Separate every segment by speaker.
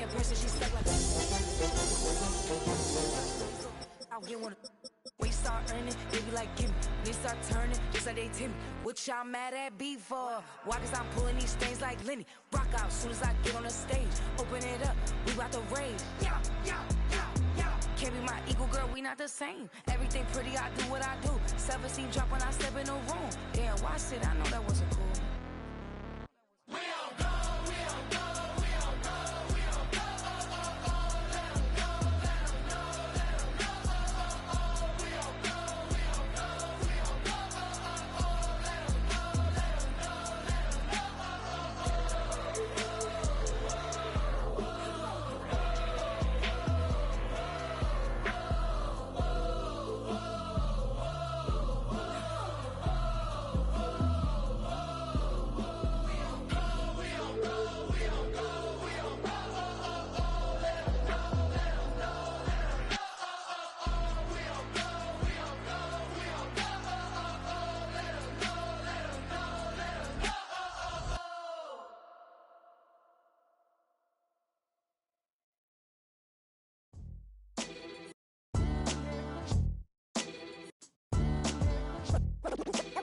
Speaker 1: in person, she stuck like I'll get one. We start earning, they be like, give me. They start turning, just like they tell me. What y'all mad at B for? Why? Cause I'm pulling these things like Lenny. Rock out soon as I get on the stage. Open it up, we about to rage. Yeah, yeah, yeah, yeah. Can't be my equal, girl, we not the same. Everything pretty, I do what I do. Self-esteem drop when I step in the room. Damn, watch it, I know that wasn't cool. We don't go, we don't go, we don't go, we don't go, let them go, let them know, let them go, we don't go, we don't go, we don't go, let them go, let them know,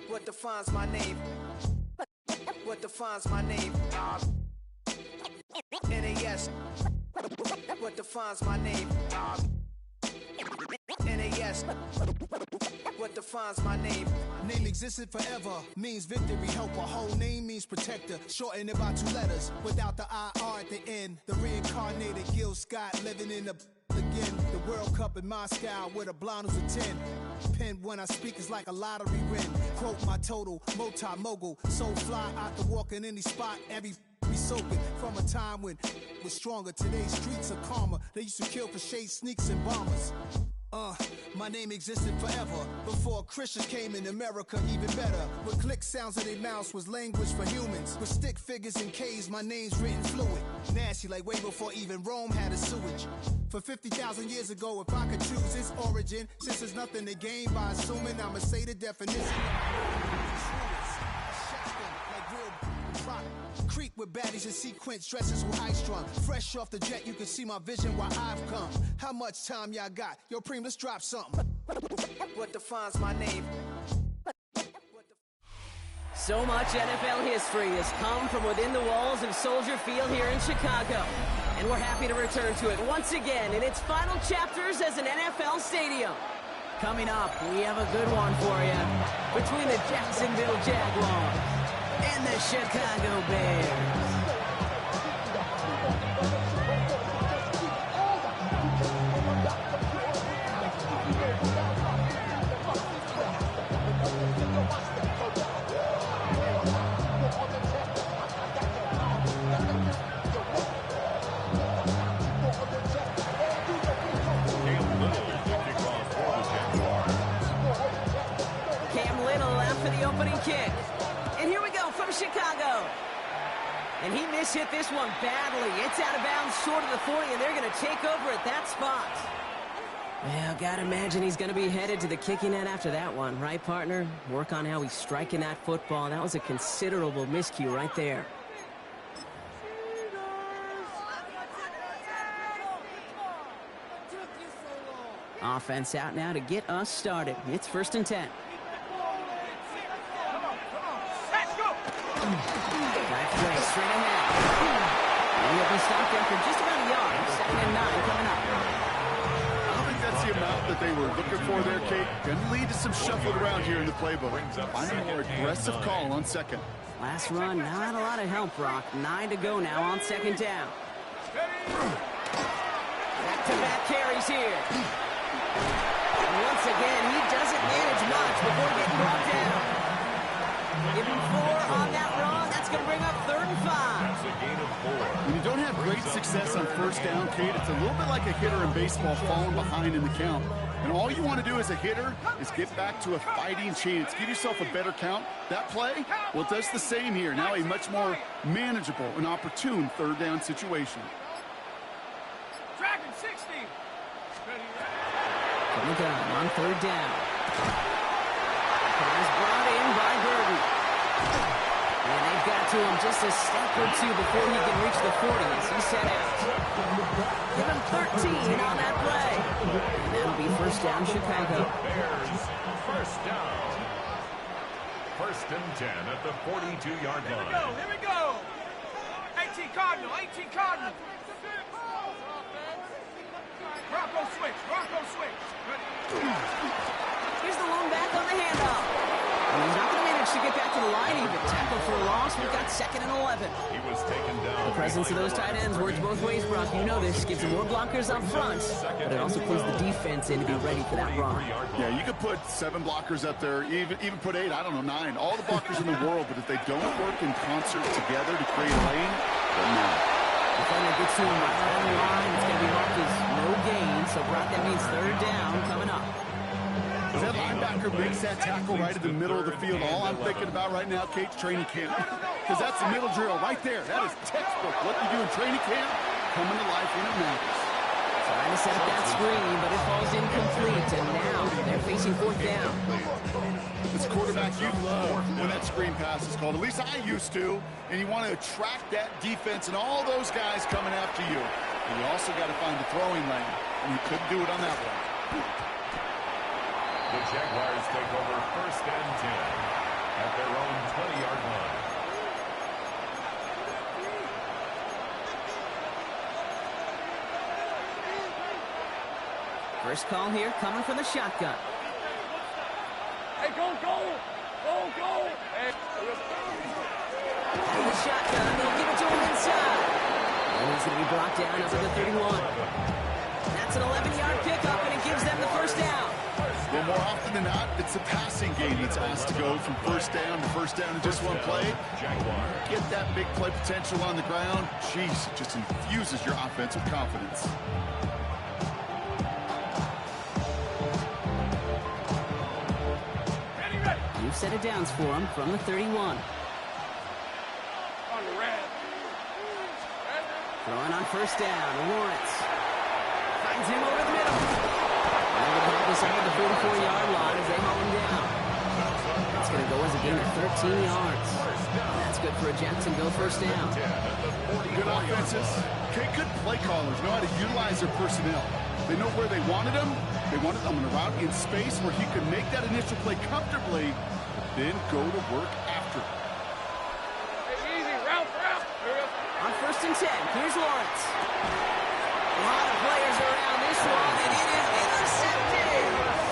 Speaker 2: What defines my name? What defines my name? NAS. What defines my name? NAS. What defines my name?
Speaker 3: Name existed forever, means victory, helper. Whole name means protector, shortened it by 2 letters. Without the IR at the end, the reincarnated Gil Scott living in the again. The World Cup in Moscow with a blonde who's a 10. Pen when I speak is like a lottery win. Quote my total, multi-mogul. So fly out to walk in any spot, every be soaking. From a time when was stronger. Today's streets are calmer. They used to kill for shade sneaks and bombers. My name existed forever. Before Christians came in America, even better. With click sounds of their mouths was language for humans. With stick figures and K's, my name's written fluid. Nasty like way before even Rome had a sewage. For 50,000 years ago, if I could choose its origin, since there's nothing to gain by assuming, I'ma say the definition. Creep with baddies in sequence, dresses with high strung. Fresh off the jet, you can see my vision where I've come. How much time y'all got? Yo, Preem, let's drop something.
Speaker 2: What defines my name?
Speaker 4: So much NFL history has come from within the walls of Soldier Field here in Chicago. And we're happy to return to it once again in its final chapters as an NFL stadium. Coming up, we have a good one for you between the Jacksonville Jaguars and the Chicago Bears. Cam Little after the opening kick. And here we go from Chicago. And he mishit this one badly. It's out of bounds short of the 40, and they're going to take over at that spot. Well, gotta imagine he's going to be headed to the kicking net after that one, right, partner? Work on how he's striking that football. That was a considerable miscue right there. Offense out now to get us started. It's 1st and 10. Way straight ahead. And he'll be stopped after just about a yard. 2nd and 9 coming up.
Speaker 5: I don't think that's the amount that they were looking for there, Kate. Going to lead to some shuffled around here in the playbook. Find a more aggressive call on 2nd.
Speaker 4: Last run, not a lot of help, Brock. 9 to go now on 2nd down. Back-to-back carries here. And once again, he doesn't manage much before getting brought down. Give him 4 on that run. That's going to bring up 3rd and 5.
Speaker 5: When you don't have great success on 1st down, Kate, it's a little bit like a hitter in baseball falling behind in the count. And all you want to do as a hitter is get back to a fighting chance. Give yourself a better count. That play, well, it does the same here. Now a much more manageable and opportune 3rd down situation.
Speaker 6: Dragon 60.
Speaker 4: From the gun on 3rd down. Is brought in by Burton. And they've got to him just a step or two before he can reach the 40 as he set out. Give him 13 on that play. And that'll be first down, Chicago.
Speaker 6: Bears, first down. First and 10 at the 42-yard line.
Speaker 7: Here we go. 18 Cardinal, 18 Cardinal. Bronco switch, Bronco switch.
Speaker 4: Here's the lone back on the handoff. And he's not going to manage to get back to the line even. Tackle for a loss. We've got 2nd and 11.
Speaker 6: He was taken down.
Speaker 4: The presence of those tight ends works both ways, Brock. You know this. Gives them more blockers up front, but it also pulls the defense in to be ready for that run.
Speaker 5: Yeah, you could put 7 blockers up there, even put 8, I don't know, 9. All the blockers in the world, but if they don't work in concert together to create a lane, then no.
Speaker 4: Defender gets to him right around the line. It's going to be marked as no gain, so Brock, that means 3rd down coming up.
Speaker 5: As that linebacker makes that tackle right in the middle of the field, all I'm thinking about right now, Kate's training camp. Because that's the middle drill right there. That is textbook. What you do in training camp, coming to life when it matters.
Speaker 4: Trying to set up that screen, but it falls incomplete. And now they're facing 4th down.
Speaker 5: As a quarterback, you love when that screen pass is called. At least I used to. And you want to attract that defense and all those guys coming after you. And you also got to find the throwing lane. And you couldn't do it on that one.
Speaker 6: The Jaguars take over first and 10 at their own 20-yard line.
Speaker 4: First call here coming from the shotgun.
Speaker 7: Hey, go. Hey.
Speaker 4: Out of the shotgun, they'll give it to him inside. And he's going to be brought down up to the 31. That's an 11-yard pickup, and it gives them the first down.
Speaker 5: Well, more often than not, it's the passing game that's asked to go from first down in just one play. Get that big play potential on the ground. Jeez, it just infuses your offense with confidence.
Speaker 4: New set of downs for him from the 31.
Speaker 7: On the red.
Speaker 4: Throwing on first down, Lawrence. Finds him over the middle. And they'll have this out of the 44-yard line as they haul him down. It's going to go as a gain of 13 yards. And that's good for a Jacksonville first down.
Speaker 5: Good offenses. Okay, good play callers know how to utilize their personnel. They know where they wanted them. They wanted them on a route in space where he could make that initial play comfortably, then go to work after.
Speaker 7: Hey, easy, route.
Speaker 4: On first and 10, here's Lawrence. A lot of players around this one, and it is intercepted.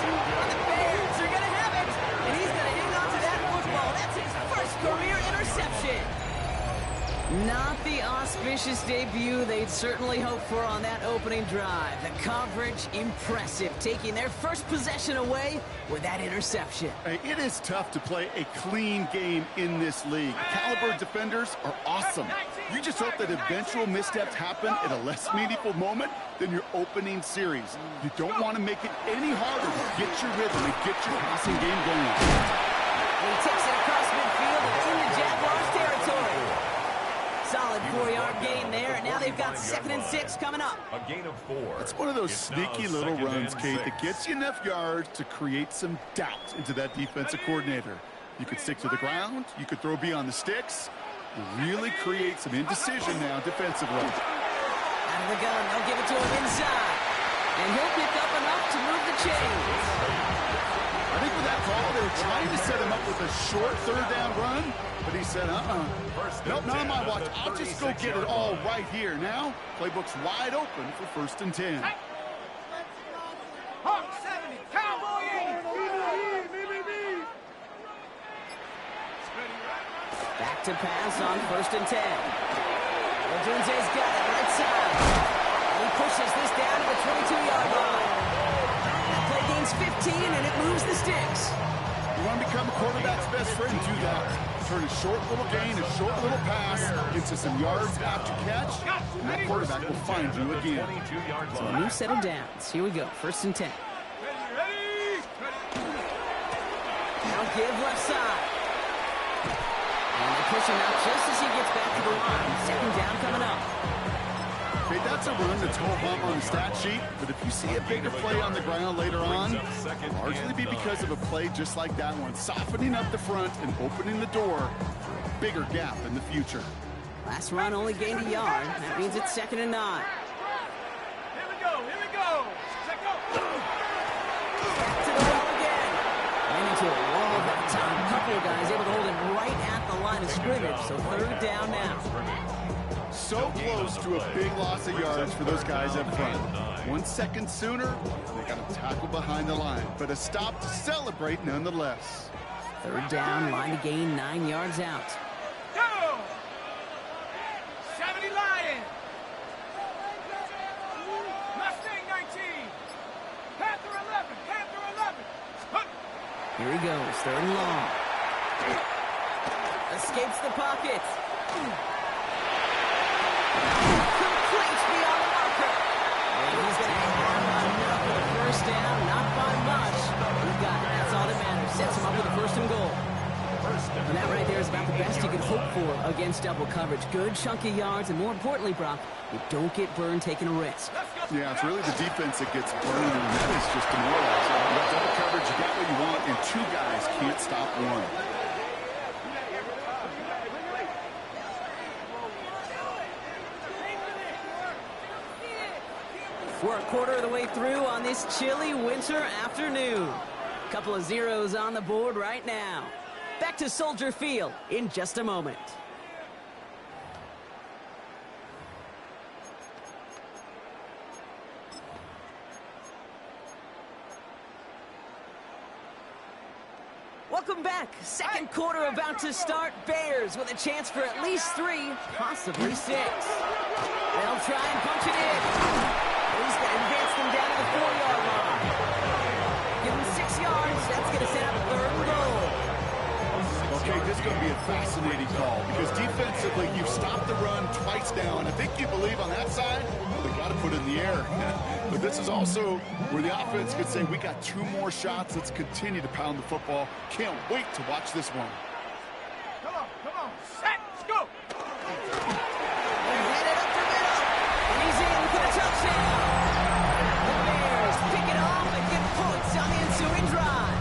Speaker 4: And the Bears are going to have it, and he's going to hang on to that football. That's his first career interception. Not the auspicious debut they'd certainly hoped for on that opening drive. The coverage, impressive, taking their first possession away with that interception.
Speaker 5: Hey, it is tough to play a clean game in this league. Caliber defenders are awesome. You just hope that eventual missteps happen at a less meaningful moment than your opening series. You don't want to make it any harder to get your rhythm and get your passing game going.
Speaker 4: He takes it across midfield and into Jaguars territory. Solid 4-yard gain there, and now they've got 2nd and 6 coming up.
Speaker 6: A gain of 4.
Speaker 5: It's one of those sneaky little runs, Kate, that gets you enough yards to create some doubt into that defensive coordinator. You could stick to the ground, you could throw beyond the sticks, really create some indecision now defensively.
Speaker 4: Out of the gun, they'll give it to him inside. And he'll pick up enough to move the chains.
Speaker 5: I think with that call, they were trying to set him up with a short 3rd down run, but he said, nope, not on my watch. I'll just go get it all right here. Now, playbook's wide open for 1st and 10.
Speaker 7: Hawk 70, Cowboy 80.
Speaker 4: Back to pass on 1st and 10. Odunze's got it right side. He pushes this down to the 22-yard line. That play gains 15, and it moves the sticks.
Speaker 5: You want to become a quarterback's best friend, do that. Turn a short little gain, a short little pass into some yards after catch, and that quarterback will find you again.
Speaker 4: So a new set of downs. Here we go, 1st and 10. Now give left side. And they push him out just as he gets back to the line. 2nd down coming up.
Speaker 5: Okay, that's a run that's whole bump on the stat sheet, but if you see a bigger play on the ground later on, it'll largely be because of a play just like that one, softening up the front and opening the door for a bigger gap in the future.
Speaker 4: Last run only gained a yard. That means it's 2nd and 9.
Speaker 7: Here we go, here we go. Check go.
Speaker 4: Back to the well again. Ran into a wall that time. A couple of guys able to hold him right at the line of scrimmage. So 3rd down now.
Speaker 5: So close to a big loss of yards for those guys up front. 1 second sooner, they got to tackle behind the line. But a stop to celebrate nonetheless.
Speaker 4: 3rd down, line to gain 9 yards out.
Speaker 7: Go! 70 Lions. Mustang 19. Panther 11. Panther 11. Hup.
Speaker 4: Here he goes, 3rd and long. Escapes the pocket. Complete beyond the marker. And he's going to have enough for the 1st down. Not by much. He got it. That's all that matters. Sets him up with a 1st and goal. And that right there is about the best you can hope for against double coverage. Good chunky yards, and more importantly, Brock, you don't get burned taking a risk.
Speaker 5: Yeah, it's really the defense that gets burned, and that is just demoralizing. You got double coverage, you got what you want, and 2 guys can't stop one.
Speaker 4: We're a quarter of the way through on this chilly winter afternoon. Couple of zeros on the board right now. Back to Soldier Field in just a moment. Welcome back. 2nd quarter about to start. Bears with a chance for at least 3, possibly 6. They'll try and punch it in. He's going to advance them down to the 4-yard line. Give them 6 yards. That's going to set up 3rd and goal.
Speaker 5: Okay, this is going to be a fascinating call because defensively, you've stopped the run twice now, and I think you believe on that side, well, they got to put it in the air. But this is also where the offense could say, we got 2 more shots. Let's continue to pound the football. Can't wait to watch this one.
Speaker 7: Come on. Set. Let's go.
Speaker 4: Headed up the middle. And he's in for the touchdown. The Bears pick it off and get points on the ensuing drive.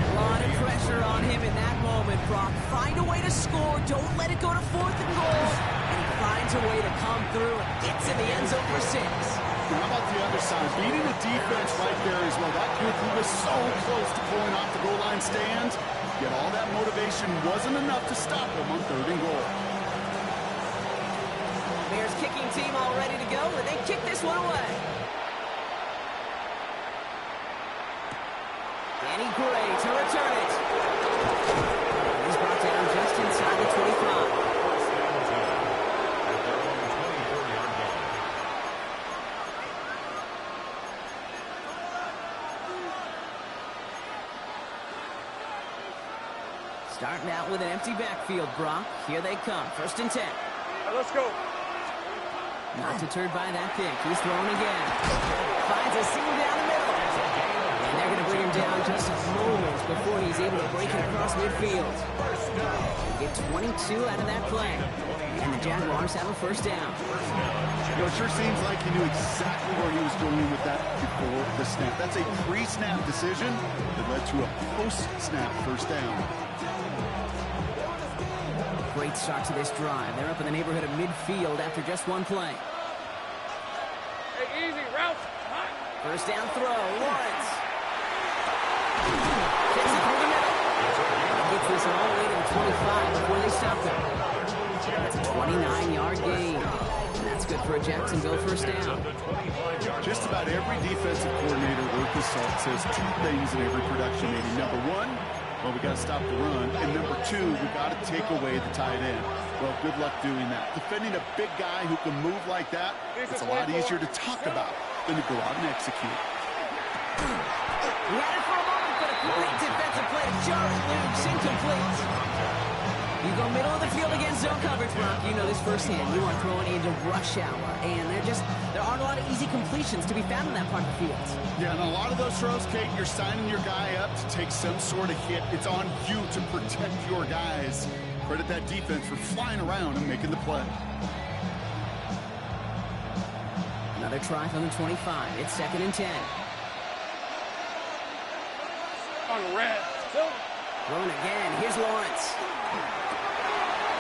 Speaker 4: A lot of pressure on him in that moment, Brock. Find a way to score. Don't let it go to 4th and goal. And he finds a way to come through and gets in the end zone for 6.
Speaker 5: Now, how about the other side? Beating the defense right there as well. That group who was so close to pulling off the goal line stand, yet all that motivation wasn't enough to stop them on 3rd and goal.
Speaker 4: Bears kicking team all ready to go, and they kick this one away. Danny Gray to return it. He's brought down just inside the 25. Starting out with an empty backfield, Brock. Here they come. 1st and 10.
Speaker 7: Let's go.
Speaker 4: Not deterred by that pick. He's throwing again. Finds a seam down the middle. And they're going to bring him down just moments before he's able to break it across midfield. Get 22 out of that play. And the Jaguars have a 1st down.
Speaker 5: You know, it sure seems like he knew exactly where he was going with that before the snap. That's a pre-snap decision that led to a post-snap 1st down.
Speaker 4: Great start to this drive. They're up in the neighborhood of midfield after just 1 play.
Speaker 7: Hey, easy, route.
Speaker 4: 1st down throw, Lawrence. Takes it through the middle. Gets this all the way to the 25 before they stop him. That's a 29-yard gain. And that's good for a Jacksonville 1st down.
Speaker 5: Just about every defensive coordinator worth his salt says 2 things in every production meeting. Number 1, well, we got to stop the run. And number 2, we got to take away the tight end. Well, good luck doing that. Defending a big guy who can move like that, it's a lot easier to talk about than to go out and execute.
Speaker 4: He had it for a moment, but a great defensive play to Charlie Luke's incomplete. You go middle of the field against zone coverage, Brock. You know this firsthand. You are throwing into rush hour, and there aren't a lot of easy completions to be found in that part of the field.
Speaker 5: Yeah, and a lot of those throws, Kate, you're signing your guy up to take some sort of hit. It's on you to protect your guys. Credit that defense for flying around and making the play.
Speaker 4: Another try from the 25. It's 2nd and 10.
Speaker 7: On the red.
Speaker 4: Throwing again. Here's Lawrence.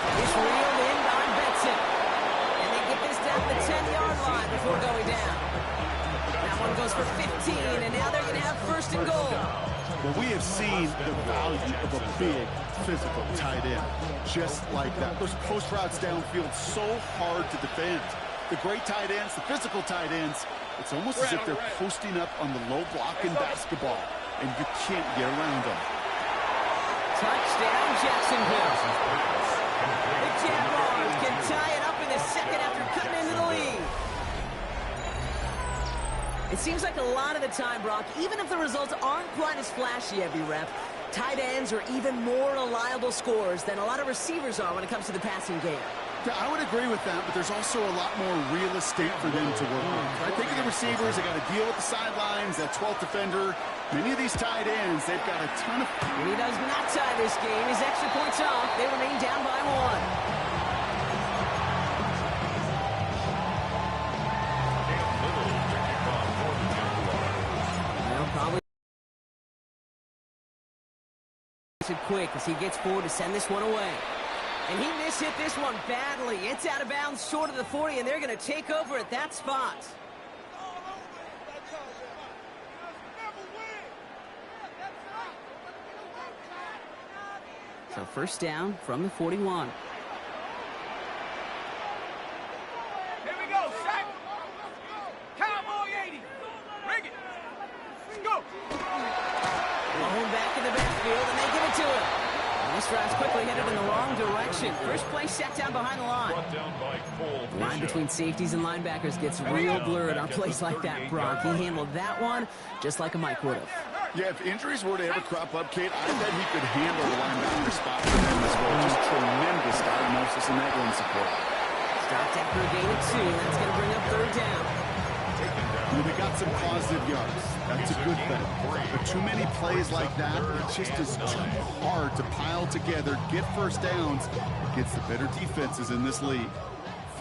Speaker 4: He's reeled in by Benson. And they get this down the 10-yard line before going down. That one goes for 15, and now they're going to have first and goal.
Speaker 5: Well, we have seen the value of a big, physical tight end. Just like that. Those post routes downfield so hard to defend. The great tight ends, the physical tight ends, it's almost as if they're posting up on the low block in basketball, and you can't get around them.
Speaker 4: Touchdown, Jacksonville. The Jaguars can tie it up in the second after cutting into the lead. It seems like a lot of the time, Brock, even if the results aren't quite as flashy every rep, tight ends are even more reliable scorers than a lot of receivers are when it comes to the passing game.
Speaker 5: Yeah, I would agree with that, but there's also a lot more real estate for them to work with. I think of the receivers, they got to deal with the sidelines, that 12th defender. Many of these tight ends, they've got a ton of...
Speaker 4: He does not tie this game. His extra points off. They remain down by 1. Probably quick as he gets forward to send this one away. And he mishit this one badly. It's out of bounds short of the 40, and they're going to take over at that spot. So first down from the 41.
Speaker 7: Here we go, sack. Cowboy 80. Bring it. Let's go.
Speaker 4: Blown back in the backfield, and they give it to him. And this drive's quickly headed in the wrong direction. First play set down behind the line. The line between safeties and linebackers gets real blurred on plays like that, Brock. He handled that one just like a Mike would have.
Speaker 5: Yeah, if injuries were to ever crop up, Kate, I bet he could handle the linebacker spot for them as well. Just tremendous diagnosis and that run support.
Speaker 4: Stopped after a gain of 2. That's going to bring up third down.
Speaker 5: Well, they got some positive yards. That's a good thing. But too many plays like that, it just is too hard to pile together, get first downs against the better defenses in this league.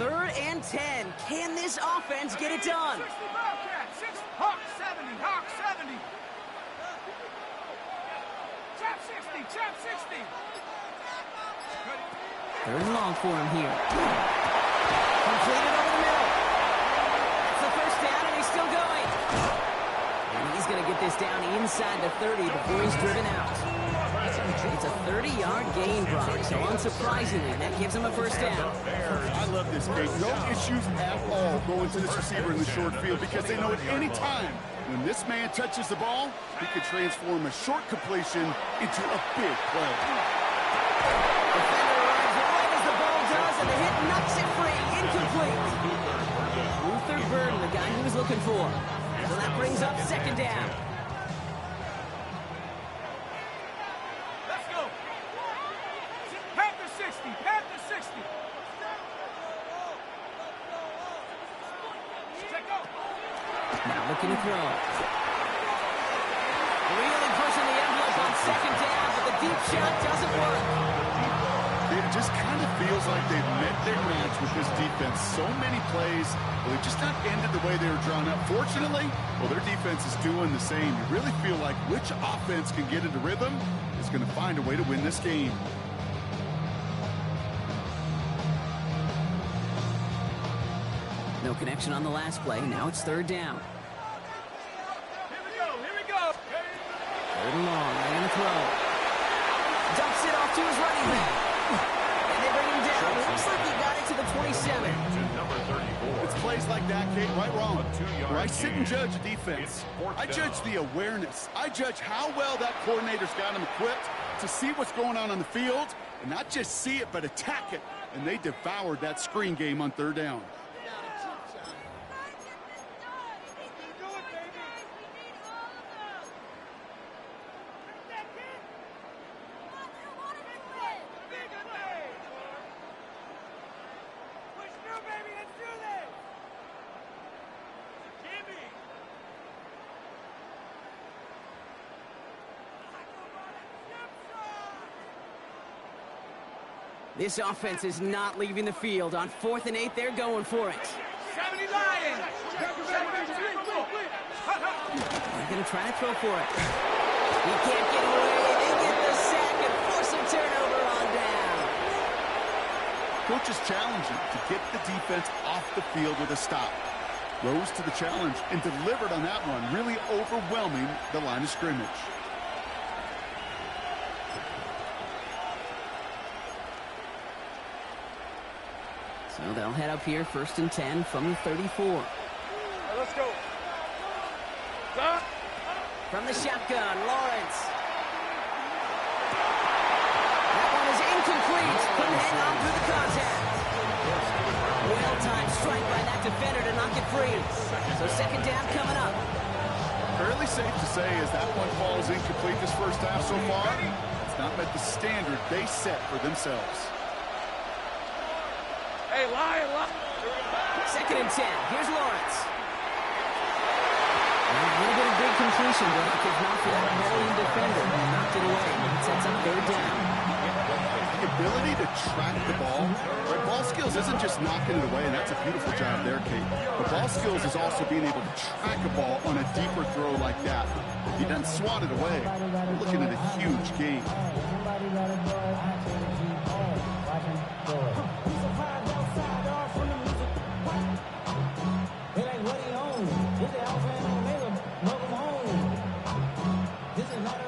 Speaker 4: 3rd and 10. Can this offense get it done?
Speaker 7: 60 Bobcat, 6 Hawk 70, Hawk 70. Chap 60, chap 60.
Speaker 4: 3rd and long for him here. Completed over the middle. That's the first down, and he's still going. And he's going to get this down inside the 30 before he's driven out. It's a 30-yard gain, Brock, so unsurprisingly, that gives him a first down.
Speaker 5: I love this game. No issues at all going to this receiver in the short field because they know at any time when this man touches the ball, he could transform a short completion into a big play.
Speaker 4: Defender runs right as the ball does, and the hit knocks it free. Incomplete. Luther Burden, the guy he was looking for. So that brings up second down.
Speaker 7: Let's go. Panther 60, Panther 60. Check out.
Speaker 4: Now looking to throw. Really pushing the envelope on second down, but the deep shot doesn't work.
Speaker 5: It just kind of feels like they've met their match with this defense. So many plays, well, they just not ended the way they were drawn up. Fortunately, well, their defense is doing the same. You really feel like which offense can get into rhythm is going to find a way to win this game.
Speaker 4: No connection on the last play. Now it's third down.
Speaker 7: Here we go, here we go.
Speaker 4: 3rd and long. They're going to throw. Dumps it off to his running back. And they bring him down. Looks like he got it to the 27.
Speaker 5: It's plays like that, Kate, right wrong. Where I sit and judge a defense. I judge the awareness. I judge how well that coordinator's got him equipped to see what's going on the field, and not just see it, but attack it. And they devoured that screen game on 3rd down.
Speaker 4: This offense is not leaving the field. On 4th and 8, they're going for it.
Speaker 7: 70 Lions.
Speaker 4: They're going to try to throw for it. He can't get away. They get the sack, and
Speaker 5: Coach is challenging to get the defense off the field with a stop. Rose to the challenge and delivered on that one, really overwhelming the line of scrimmage.
Speaker 4: So they'll head up here, 1st and 10 from the 34.
Speaker 7: All right, let's go. Stop.
Speaker 4: From the shotgun, Lawrence. That one is incomplete. Couldn't hang on through the contact. Well-timed strike by that defender to knock it free. So 2nd down coming up.
Speaker 5: Fairly safe to say as that one falls incomplete this first half so far, it's not met the standard they set for themselves.
Speaker 7: Hey, lie.
Speaker 4: 2nd and 10. Here's Lawrence. A little bit of big completion, but if not for that Maryland defender, he knocked it away. It sets up 3rd down.
Speaker 5: The ability to track the ball, right? Ball skills isn't just knocking it away, and that's a beautiful job there, Kate. But ball skills is also being able to track a ball on a deeper throw like that. If he doesn't swat it away, we're looking at a huge gain.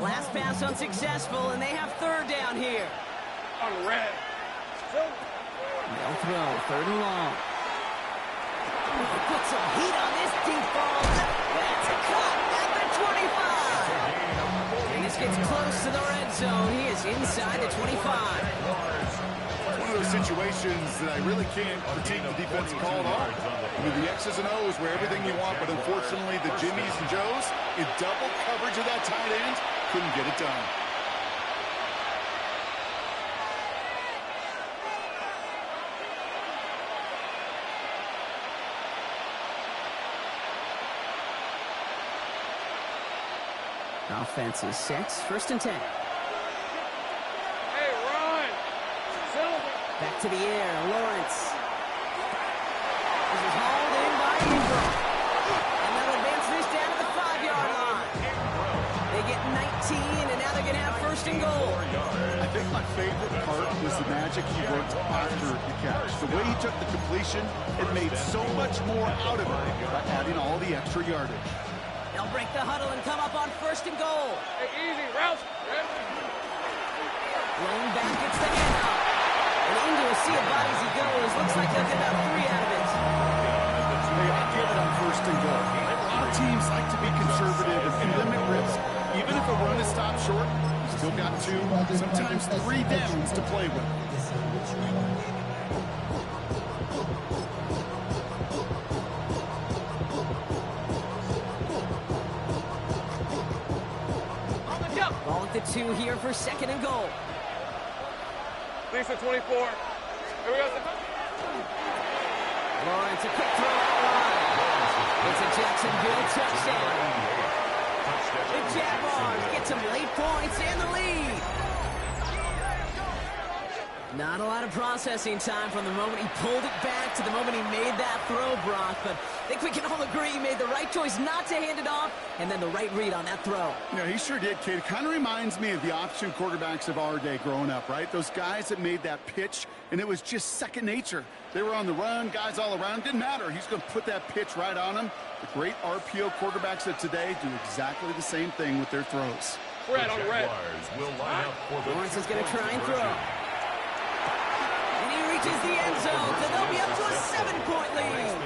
Speaker 4: Last pass unsuccessful, and they have 3rd down here.
Speaker 7: On red.
Speaker 4: They'll throw 3rd and long. Put some heat on this deep ball. That's a cut at the 25. And this gets close to the red zone. He is inside the 25.
Speaker 5: One of those situations that I really can't critique the defense called on. I mean, the X's and O's were everything you want, but unfortunately the Jimmies and Joes, in double coverage of that tight end, couldn't get it done.
Speaker 4: Offense is set. 1st and 10.
Speaker 7: Hey, run.
Speaker 4: Back to the air. Lawrence. This is hauled in by Ingram. And they'll advance this down to the 5-yard line. They get 19, and now they're going to have 1st and goal.
Speaker 5: I think my favorite part was the magic he worked after the catch. The way he took the completion, it made so much more out of it by adding all the extra yardage.
Speaker 4: They'll break the huddle and come up on 1st and goal.
Speaker 7: Hey, easy, route.
Speaker 4: Rolling back, it's the handoff. And into a sea of bodies he goes. Looks like they'll get about 3 out of it.
Speaker 5: They give it on 1st and goal. A lot of teams like to be conservative and limit risk. Even if a run is stopped short, you still got 2, sometimes 3 downs to play with.
Speaker 4: Ball at the 2 here for 2nd and goal.
Speaker 7: Lisa 24. Here we go.
Speaker 4: Lawrence, a quick throw out wide. It's a Jacksonville touchdown. The Jaguars get some late points and the lead. Not a lot of processing time from the moment he pulled it back to the moment he made that throw, Brock. But I think we can all agree he made the right choice not to hand it off, and then the right read on that throw.
Speaker 5: Yeah, he sure did, Kate. It kind of reminds me of the option quarterbacks of our day growing up, right? Those guys that made that pitch, and it was just second nature. They were on the run, guys all around. Didn't matter. He's going to put that pitch right on them. The great RPO quarterbacks of today do exactly the same thing with their throws.
Speaker 7: Red on red.
Speaker 4: Lawrence is going to try and throw. And he reaches the end zone, so they'll be up to a 7-point lead.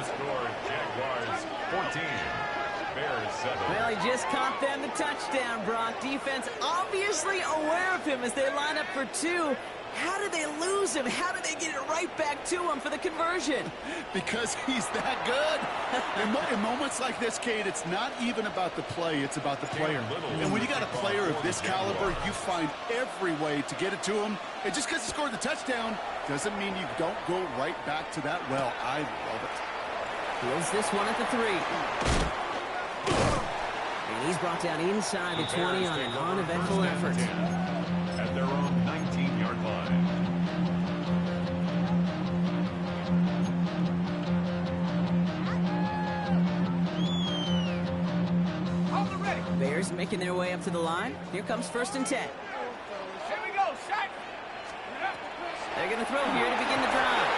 Speaker 6: Jaguars 14. Bears 7.
Speaker 4: Well, he just caught them the touchdown, Brock. Defense obviously aware of him as they line up for 2. How did they lose him? How did they get it right back to him for the conversion?
Speaker 5: Because he's that good. In moments like this, Kate, it's not even about the play, it's about the player. And when you got a player of this caliber, you find every way to get it to him. And just because he scored the touchdown doesn't mean you don't go right back to that well. I love it.
Speaker 4: Here's this one at the 3. And he's brought down inside the 20 on an uneventful effort.
Speaker 6: At their own 19-yard line.
Speaker 4: Bears making their way up to the line. Here comes 1st and 10.
Speaker 7: Here we go, shot.
Speaker 4: They're going to throw here to begin the drive.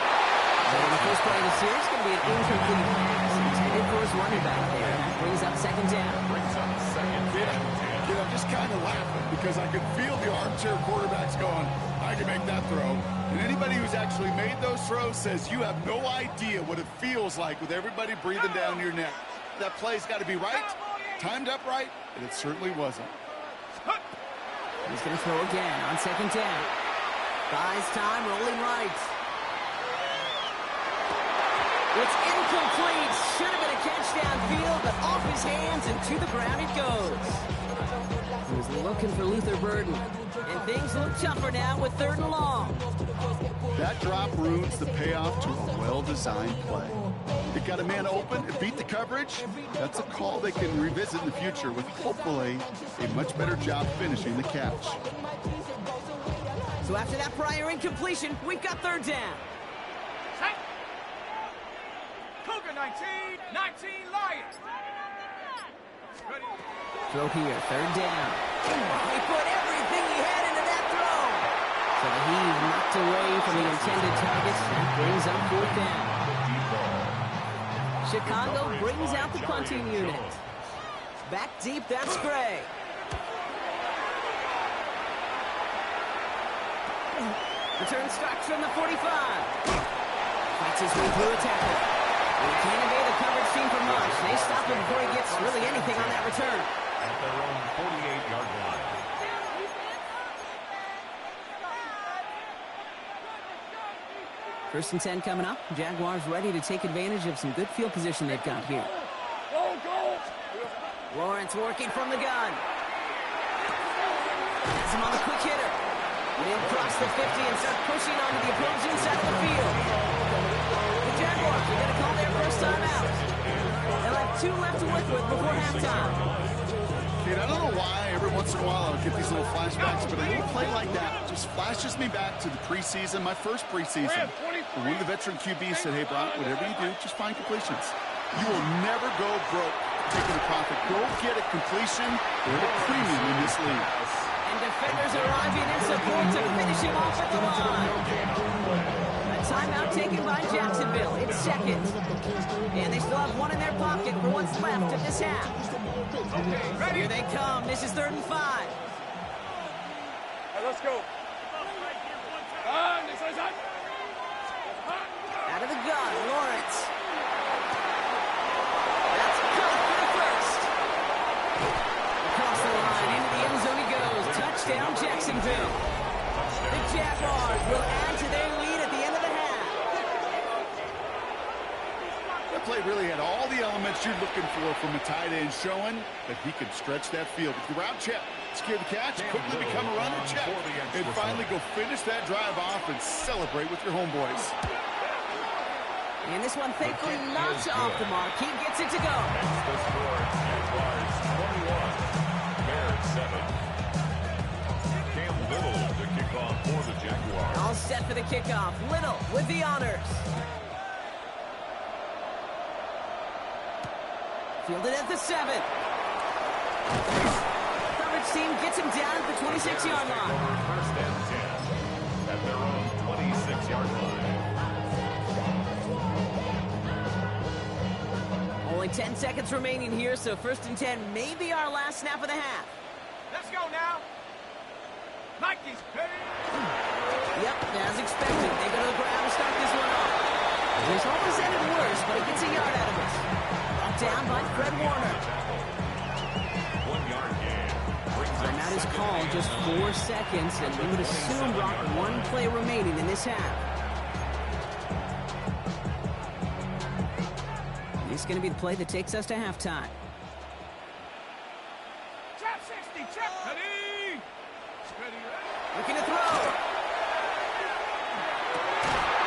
Speaker 4: So the first play of the series is going to be an incomplete pass intended for his running back there. That brings up second down.
Speaker 5: I'm just kind of laughing because I could feel the armchair quarterbacks going, I can make that throw. And anybody who's actually made those throws says you have no idea what it feels like with everybody breathing down your neck. That play's got to be right, timed up right, and it certainly wasn't.
Speaker 4: He's going to throw again on second down. Buys time, rolling right. It's incomplete. Should have been a catch downfield, but off his hands and to the ground it goes. He was looking for Luther Burden, and things look tougher now with 3rd and long.
Speaker 5: That drop ruins the payoff to a well-designed play. It got a man open, it beat the coverage. That's a call they can revisit in the future with hopefully a much better job finishing the catch.
Speaker 4: So after that prior incompletion, we've got 3rd down.
Speaker 7: Set. Cougar 19 Lions. Ready.
Speaker 4: Throw here, 3rd down. He put everything he had into that throw. So he knocked away from the intended targets. That brings up 4th down. Chicago brings out the punting unit. Back deep, that's Gray. Return starts from the 45. Fights his way through a tackle. He can't evade the coverage team for much. They stop him before he gets really anything on that return.
Speaker 6: At their own 48-yard line.
Speaker 4: First and 10 coming up. Jaguars ready to take advantage of some good field position they've got here. Lawrence working from the gun. Has him on the quick hitter. Then cross the 50 and start pushing onto the opposing side of the field. The Jaguars are going to call their first time out. They'll have 2 left to work with before halftime.
Speaker 5: Kid, I don't know why every once in a while I'll get these little flashbacks, but a little play like that just flashes me back to the preseason, my first preseason. When one of the veteran QBs said, hey, Brock, whatever you do, just find completions. You will never go broke taking a profit. Go get a completion or a premium in this league.
Speaker 4: And defenders arriving in support to finish him off at the line. A timeout taken by Jacksonville. It's second. And they still have 1 in their pocket for what's left of this half. Here they come. This is 3rd and 5.
Speaker 7: Let's go.
Speaker 4: Out of the gun, Lawrence. That's caught for the first. Across the line, into the end zone he goes. Touchdown, Jacksonville. The Jaguars will add to their lead at the end of the half.
Speaker 5: That play really had all the elements you're looking for from a tight end, showing that he can stretch that field. With the route check, secure the catch, quickly become a runner check, and finally go finish that drive off and celebrate with your homeboys.
Speaker 4: And this one, thankfully, not off the mark. He gets it to go.
Speaker 6: The score, Jaguars 21, Bears 7. Cam Little to kick off for the Jaguars.
Speaker 4: All set for the kickoff. Little with the honors. Fielded at the 7. Coverage team gets him down at the 26-yard line.
Speaker 6: First and 10 at their own 26-yard line.
Speaker 4: Only 10 seconds remaining here, so 1st and 10 may be our last snap of the half.
Speaker 7: Let's go now. Nike's ready.
Speaker 4: Yep, as expected. They go to the ground to start this one off. This almost ended worse, but it gets a yard out of it. Brought down by Fred Warner.
Speaker 6: 1-yard gain.
Speaker 4: Timeout is called, just 4 seconds, and we would assume, Brock, 1 play remaining in this half. This is going to be the play that takes us to halftime.
Speaker 7: Trap 60, trap. Ready. Ready.
Speaker 4: Looking to throw.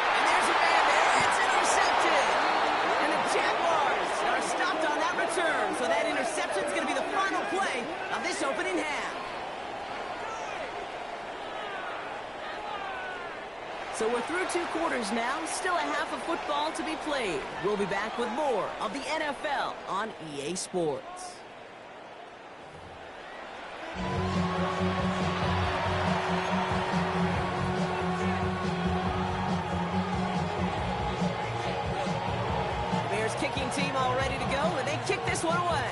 Speaker 4: And there's a man there. It's intercepted. And the Jaguars are stopped on that return. So that interception is going to be the final play of this opening half. So we're through 2 quarters now. Still a half of football to be played. We'll be back with more of the NFL on EA Sports. opposing team all ready to go, and they kick this one away.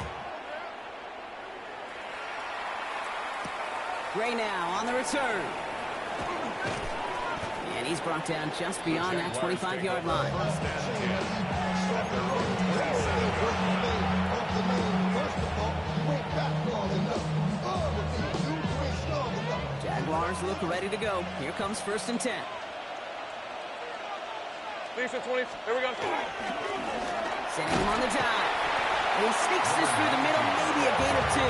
Speaker 4: Gray now on the return. And he's brought down just beyond that 25-yard line. Jaguars look ready to go. Here comes 1st and 10.
Speaker 7: Here we go.
Speaker 4: Sending him on the dive. And he sneaks this through the middle, maybe a gain of 2.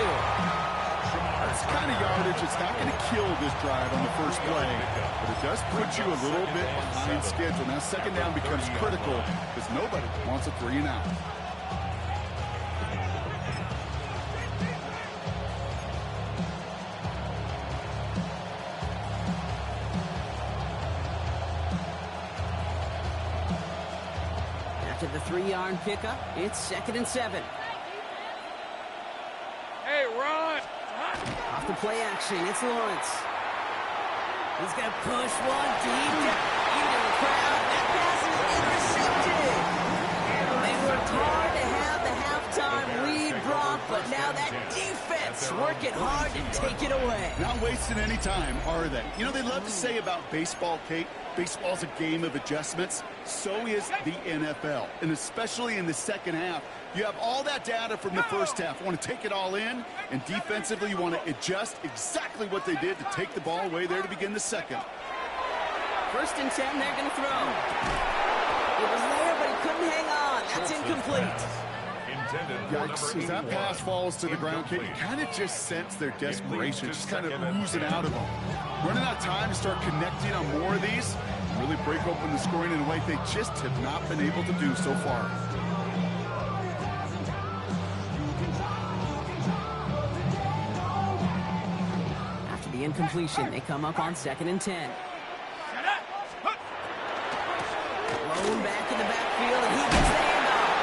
Speaker 5: That's the kind of yardage. It's not going to kill this drive on the first play, but it does put you a little bit behind schedule. Now, 2nd down becomes critical because nobody wants a 3 and out.
Speaker 4: After the 3-yard pickup, it's 2nd and 7.
Speaker 7: Hey, run!
Speaker 4: Off the play action, it's Lawrence. He's going to push one deep into the crowd. That pass is intercepted. They worked hard to have the halftime lead, Brock, but now that defense working hard to take it away.
Speaker 5: Not wasting any time, are they? You know, they love to say about baseball, Kate, baseball's a game of adjustments. So is the NFL, and especially in the second half. You have all that data from the first half. You want to take it all in, and defensively you want to adjust exactly what they did to take the ball away there to begin the second.
Speaker 4: 1st and 10, they're going to throw. It was there, but he couldn't hang on. That's incomplete.
Speaker 5: Yikes, as that pass falls to the ground, Kate, you kind of just sense their desperation, just kind of oozing out of them. Running out of time to start connecting on more of these, really break open the scoring in a way they just have not been able to do so far.
Speaker 4: After the incompletion, they come up on 2nd and 10. Blown back in the backfield, and he gets the handoff.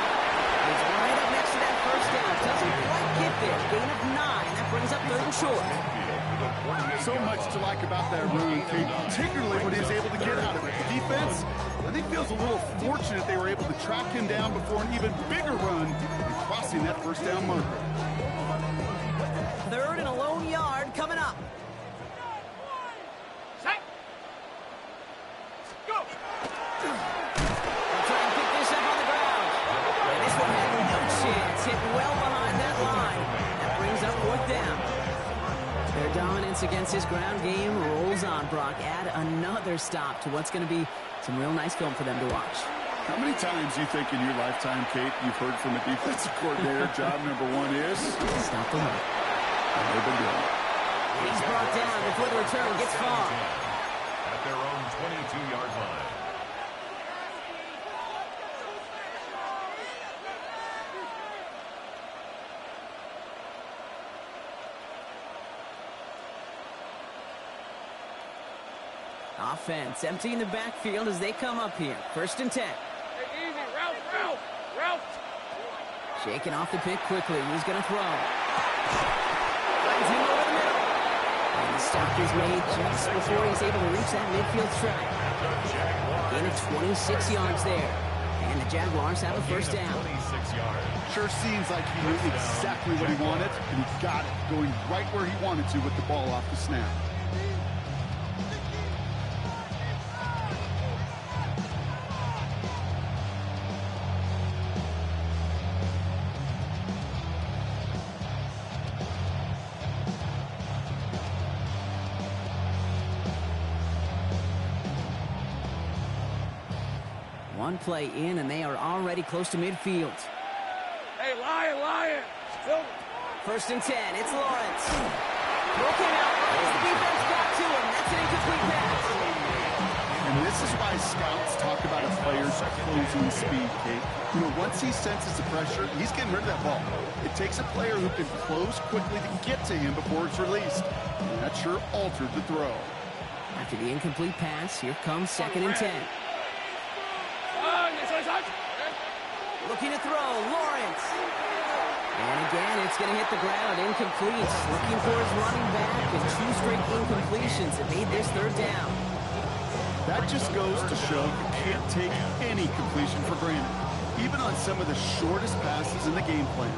Speaker 4: He's right up next to that 1st down. Doesn't quite get there. Gain of 9. That brings up 3rd and short.
Speaker 5: So much to like about that run, Kate, particularly what he was able to get out of it. The defense, I think, feels a little fortunate they were able to track him down before an even bigger run and crossing that 1st down marker.
Speaker 4: 3rd and a lone yard coming up.
Speaker 7: Set. Go.
Speaker 4: They'll try and pick this up on the ground. And this one had no chance. Hit well behind that line. That brings up 4th down. Their dominance against his ground game rolls on, Brock. Add another stop to what's going to be some real nice film for them to watch.
Speaker 5: How many times do you think in your lifetime, Kate, you've heard from a defensive coordinator, job number 1 is?
Speaker 4: Stop the run.
Speaker 5: They've been doing it.
Speaker 4: He's brought down before the return gets far.
Speaker 6: At their own 22-yard line.
Speaker 4: Offense emptying the backfield as they come up here. 1st and 10.
Speaker 7: Hey, easy. Ralph.
Speaker 4: Shaking off the pick quickly. He's going to throw. Finds him over the middle. And the stop is made just before he's able to reach that midfield strike. Gain of 26 yards there. And the Jaguars have a 1st down.
Speaker 6: 26 yards.
Speaker 5: Sure seems like he knew exactly what he wanted, and he got it, going right where he wanted to with the ball off the snap.
Speaker 4: One play in, and they are already close to midfield.
Speaker 7: Hey, Lion. Still.
Speaker 4: 1st and 10. It's Lawrence. Broken out. The defense got to him. That's an incomplete pass.
Speaker 5: And this is why scouts talk about a player's closing speed, Kate. You know, once he senses the pressure, he's getting rid of that ball. It takes a player who can close quickly to get to him before it's released. And that sure altered the throw.
Speaker 4: After the incomplete pass, here comes 2nd and 10. Looking to throw, Lawrence. And again, it's going to hit the ground, incomplete. Looking for his running back, and 2 straight incompletions that made this 3rd down.
Speaker 5: That just goes to show you can't take any completion for granted. even on some of the shortest passes in the game plan.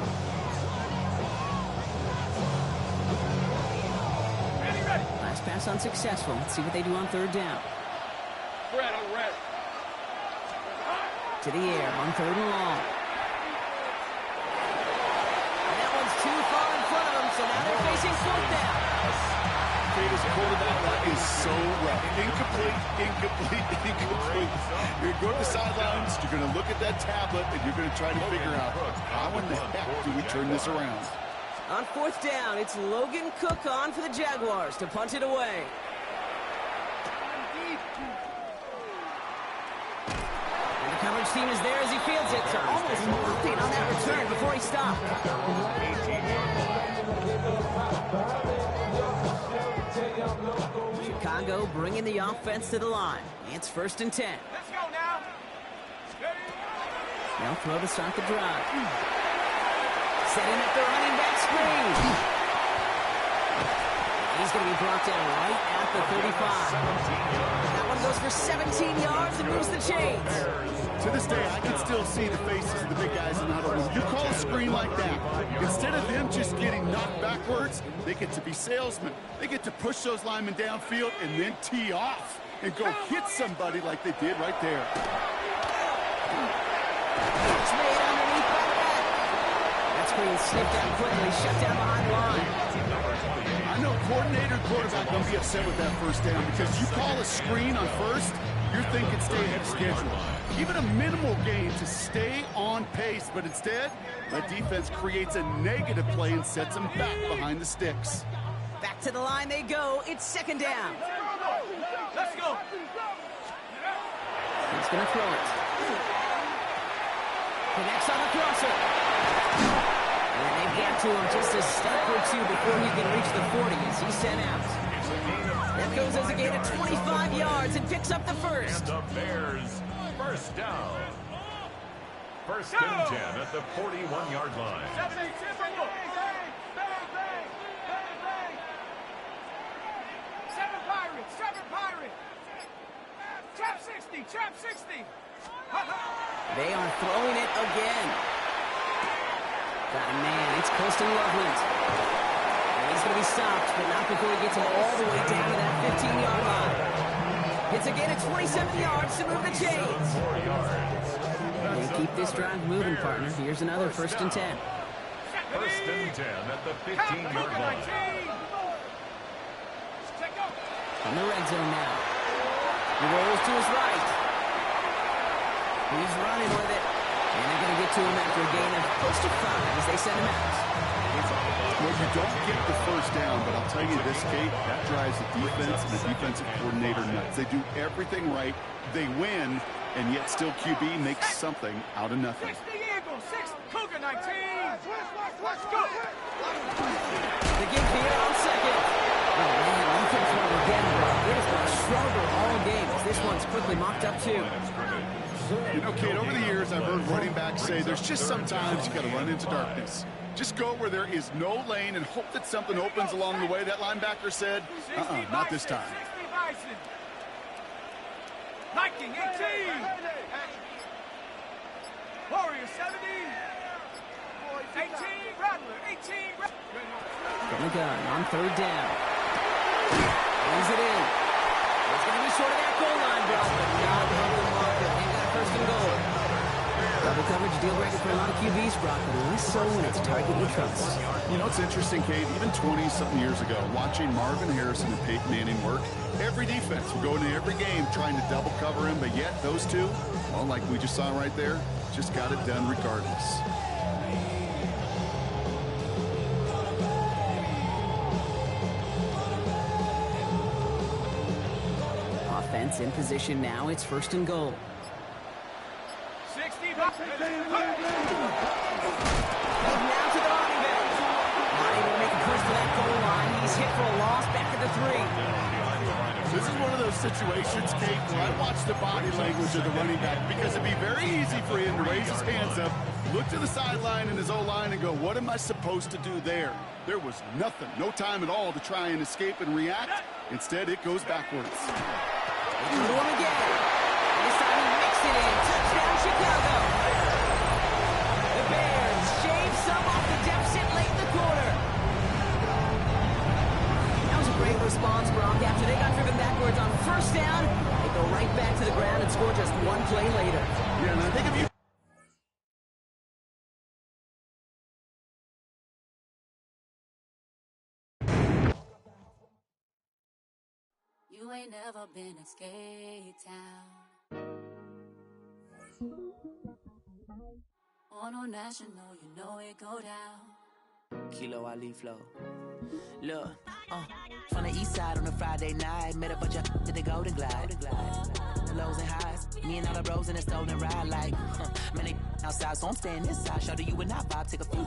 Speaker 4: Last pass unsuccessful. Let's see what they do on third down. To the air on third and long. And that one's too far in front of them, so now they're facing fourth down.
Speaker 5: This quarterback, that is so rough. Incomplete, incomplete, incomplete. You're going to go to the sidelines, you're going to look at that tablet, and you're going to try to figure out how in the heck do we turn this around.
Speaker 4: On fourth down, it's Logan Cook on for the Jaguars to punt it away. And the coverage team is there as he fields it, so almost nothing on that return before he stopped. Chicago bringing the offense to the line. It's 1st and 10.
Speaker 7: Let's go now.
Speaker 4: They'll throw to start the drive. Setting up the running back screen. He's going to be brought down right at the 35. That one goes for 17 yards and moves the chains.
Speaker 5: To this day, I can still see the faces of the big guys in the huddle. When you call a screen like that, instead of them just getting knocked backwards, they get to be salesmen. They get to push those linemen downfield and then tee off and go hit somebody like they did right there.
Speaker 4: It's made underneath by the back. That screen snipped out quickly, shut down behind the line.
Speaker 5: I know coordinator and quarterback don't be upset with that first down because you call a screen on first, you're thinking stay ahead of schedule. Even a minimal gain to stay on pace, but instead, that defense creates a negative play and sets them back behind the sticks.
Speaker 4: Back to the line they go. It's 2nd down.
Speaker 7: Let's go.
Speaker 4: He's going to throw it. Connects on the crosser. And they get to him just a step or two before he can reach the 40 as he's sent out. That goes as a gain of 25 yards and picks up the first.
Speaker 6: And the Bears, first down. 1st and 10 at the 41-yard line.
Speaker 7: 7 Pirates. Trap 60.
Speaker 4: They are throwing it again. Got a man. It's Colston Loveland. And he's going to be stopped, but not before he gets him all the way down to that 15-yard line. It's a gain of 27 yards to move the chains. They keep this drive moving, partner. Here's another 1st and 10.
Speaker 6: 1st and 10 at the 15-yard line.
Speaker 4: In the red zone now. He rolls to his right. He's running with it. And they're going to get to him after a gain of close to 5 as they send him out.
Speaker 5: Well, you don't get the first down, but I'll tell you this, Kate, that drives the defense and the defensive coordinator nuts. They do everything right. They win, and yet still QB makes something out of nothing.
Speaker 7: 60 Eagles, 6 Cougar 19. Let's go.
Speaker 4: The give here on 2nd. Oh, man, defense one again, bro. It has been a struggle all game as this one's quickly mocked up too.
Speaker 5: You know, Kate, over the years, I've heard running backs say there's just sometimes you got to run into darkness. Just go where there is no lane and hope that something opens along the way. That linebacker said, not this time.
Speaker 7: 60 Bison. Viking 18. Warrior 70. 18 Rattler. 18
Speaker 4: From the gun on 3rd down. Brings it in. It's going to be short of that goal line, bro, but not above the marker. They got 1st and goal. Double coverage deal breaker for a lot of QBs, Brock, but less so when it's a target you trust.
Speaker 5: You know, it's interesting, Kate, even 20-something years ago, watching Marvin Harrison and Peyton Manning work, every defense would go into every game trying to double cover him, but yet those two, well, like we just saw right there, just got it done regardless.
Speaker 4: Offense in position now. It's 1st and goal.
Speaker 7: 60
Speaker 4: Now to the running back. Not able to make a push to that goal line. He's hit for a loss back at the 3.
Speaker 5: This is one of those situations, Kate, where I watch the body language of the running back because it'd be very easy for him to raise his hands up, look to the sideline in his O-line and go, what am I supposed to do there? There was nothing, no time at all to try and escape and react. Instead, it goes backwards.
Speaker 4: They go to him again. This time he makes it in. Touchdown, Chicago. and score just one play later.
Speaker 5: Yeah, and I think if you...
Speaker 1: You ain't never been in skate town. On no national, you know it go down.
Speaker 8: Kilo Ali flow. Look, from the east side on a Friday night, met a bunch of to the Golden Glide. The lows and highs, me and all the bros in a stolen ride like, man, they outside, so I'm staying inside. Shout to you and I vibe, take a few,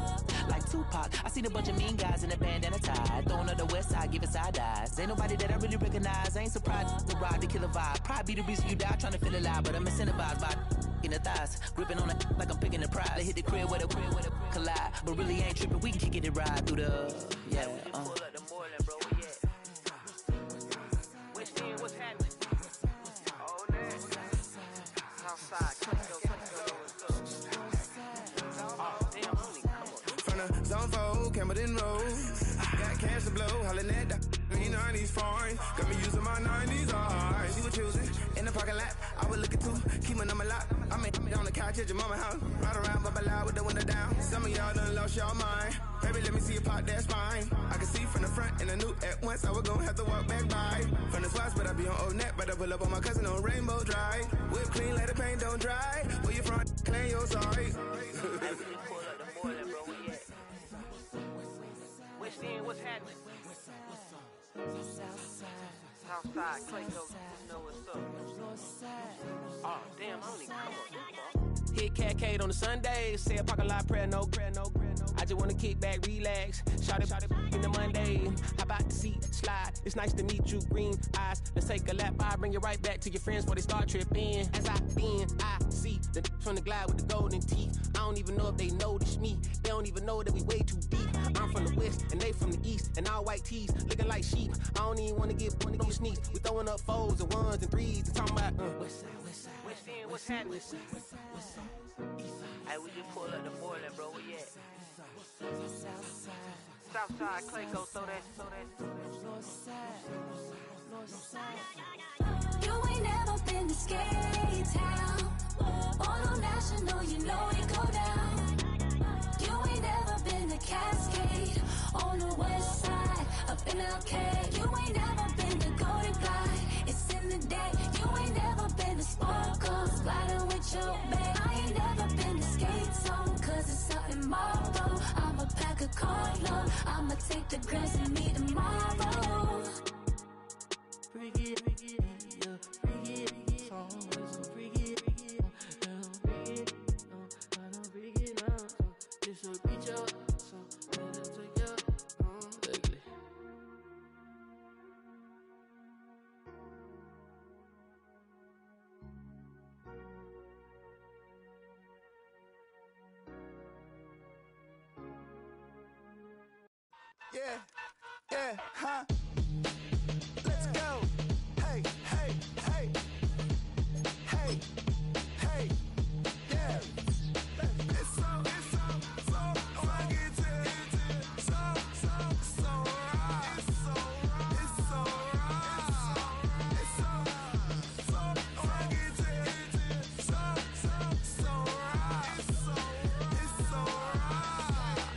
Speaker 8: like Tupac. I seen a bunch of mean guys in a bandana tie, throwing up the west side, giving side eyes. Ain't nobody that I really recognize, I ain't surprised to ride the killer vibe. Probably be the reason you die, trying to feel alive, but I'm incentivized by in the thighs, gripping on it like I'm picking the prize. They hit the crib where the collide, but really ain't tripping. We can kick it ride through the yeah. Pull up the Moreland, bro. Yeah. What's happening? Oh, man. Southside,
Speaker 9: from the zone 4, Camden Road. Got cash to blow, hollering at the 90s foreign. Got me using my 90s hard. She was choosing in the parking lot. I was looking too, keep my number locked. I'm on the couch at your mama house. Ride around, bubble loud with the window down. Some of y'all done lost y'all mind. Baby, let me see you pop that spine. I can see from the front and I knew at once I was gonna have to walk back by. From the spots, but I be on Old Net. But I pull up on my cousin on Rainbow Drive. Whip clean, let the paint don't dry. Where you from? Claim your sorry.
Speaker 8: What's happening? Southside, Clayco, you know what's up. Oh, damn, I don't even come up. Hit Catcade on the Sunday, say a parking lot prayer, no. I just wanna kick back, relax, shout it in the Monday. How about the seat slide? It's nice to meet you, green eyes. Let's take a lap, I bring you right back to your friends before they start tripping. As I see the from the glide with the golden teeth. I don't even know if they notice me. They don't even know that we way too deep. I'm from the west and they from the east, and all white tees looking like sheep. I don't even wanna get one of them sneaks. We throwing up fours and ones and threes and talking about west side. What's happening? Hey, we just pull up the Moreland, bro. Where you at? Southside, Clayco, throw that.
Speaker 1: You ain't never been to skate town. On no national, you know it go down. You ain't never been to Cascade. On the west side, up in LK. You ain't never been to Golden Glide. It's in the day. You ain't never been to Sparkles, gliding with your babe. I ain't never been to Skate Zone, cause it's out in Marlboro. I'ma pack a carload. I'ma take the grass and meet tomorrow.
Speaker 8: Bring it, yeah, bring it, song, so bring it, I don't bring it up, this will reach out, so let it take out, ugly.
Speaker 3: Yeah, huh? Let's go. Hey, yeah. It's so funky, so right. It's so funky, so right. It's so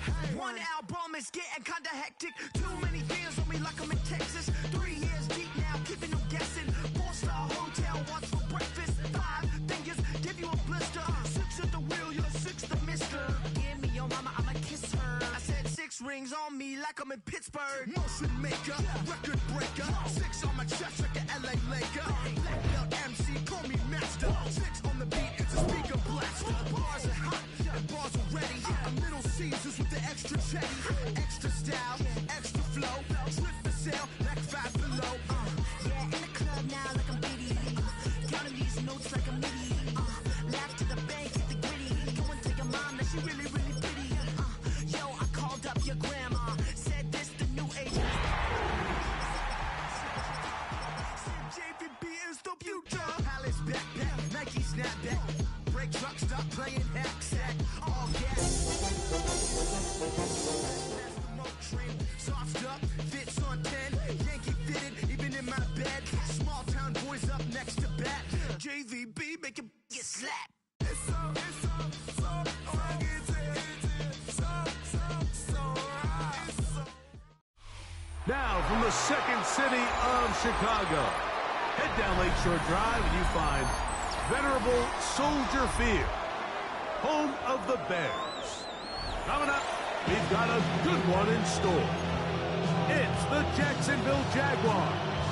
Speaker 3: right.
Speaker 10: One album is getting kinda hectic. Too many years on me like I'm in Texas. 3 years deep now, keeping them guessing. 4-star hotel, what's for breakfast? 5 fingers, give you a blister. 6 at the wheel, you're 6 the mister. Give me your mama, I'ma kiss her. I said 6 rings on me like I'm in Pittsburgh.
Speaker 3: Motion maker, record breaker. 6 on my chest like an LA Laker. Black belt MC, call me master. 6 on the beat, it's a speaker blaster. Bars are hot, and bars are ready. I'm Little Caesars with the extra chetty. Extra style, extra flow. Slip for sale, like 5 below.
Speaker 10: Yeah, in the club now like I'm Diddy. Counting these notes like a MIDI. Laugh to the bank, hit the gritty. Go and tell your mom that she really, really pretty. Yo, I called up your grandma. Said this the new age.
Speaker 3: Said JVB is the future. Palace backpack, Nike snapback. Break truck, stop playing hack sack. All gas. Soft up, fits on 10. Yankee fitted, even in my bed. Small town boys up next to bat.
Speaker 9: wavy beat, make it get slapped.
Speaker 11: Now from the second city of Chicago, head down Lakeshore Drive and you find venerable Soldier Field, home of the Bears. Coming up, we've got a good one in store. It's the Jacksonville Jaguars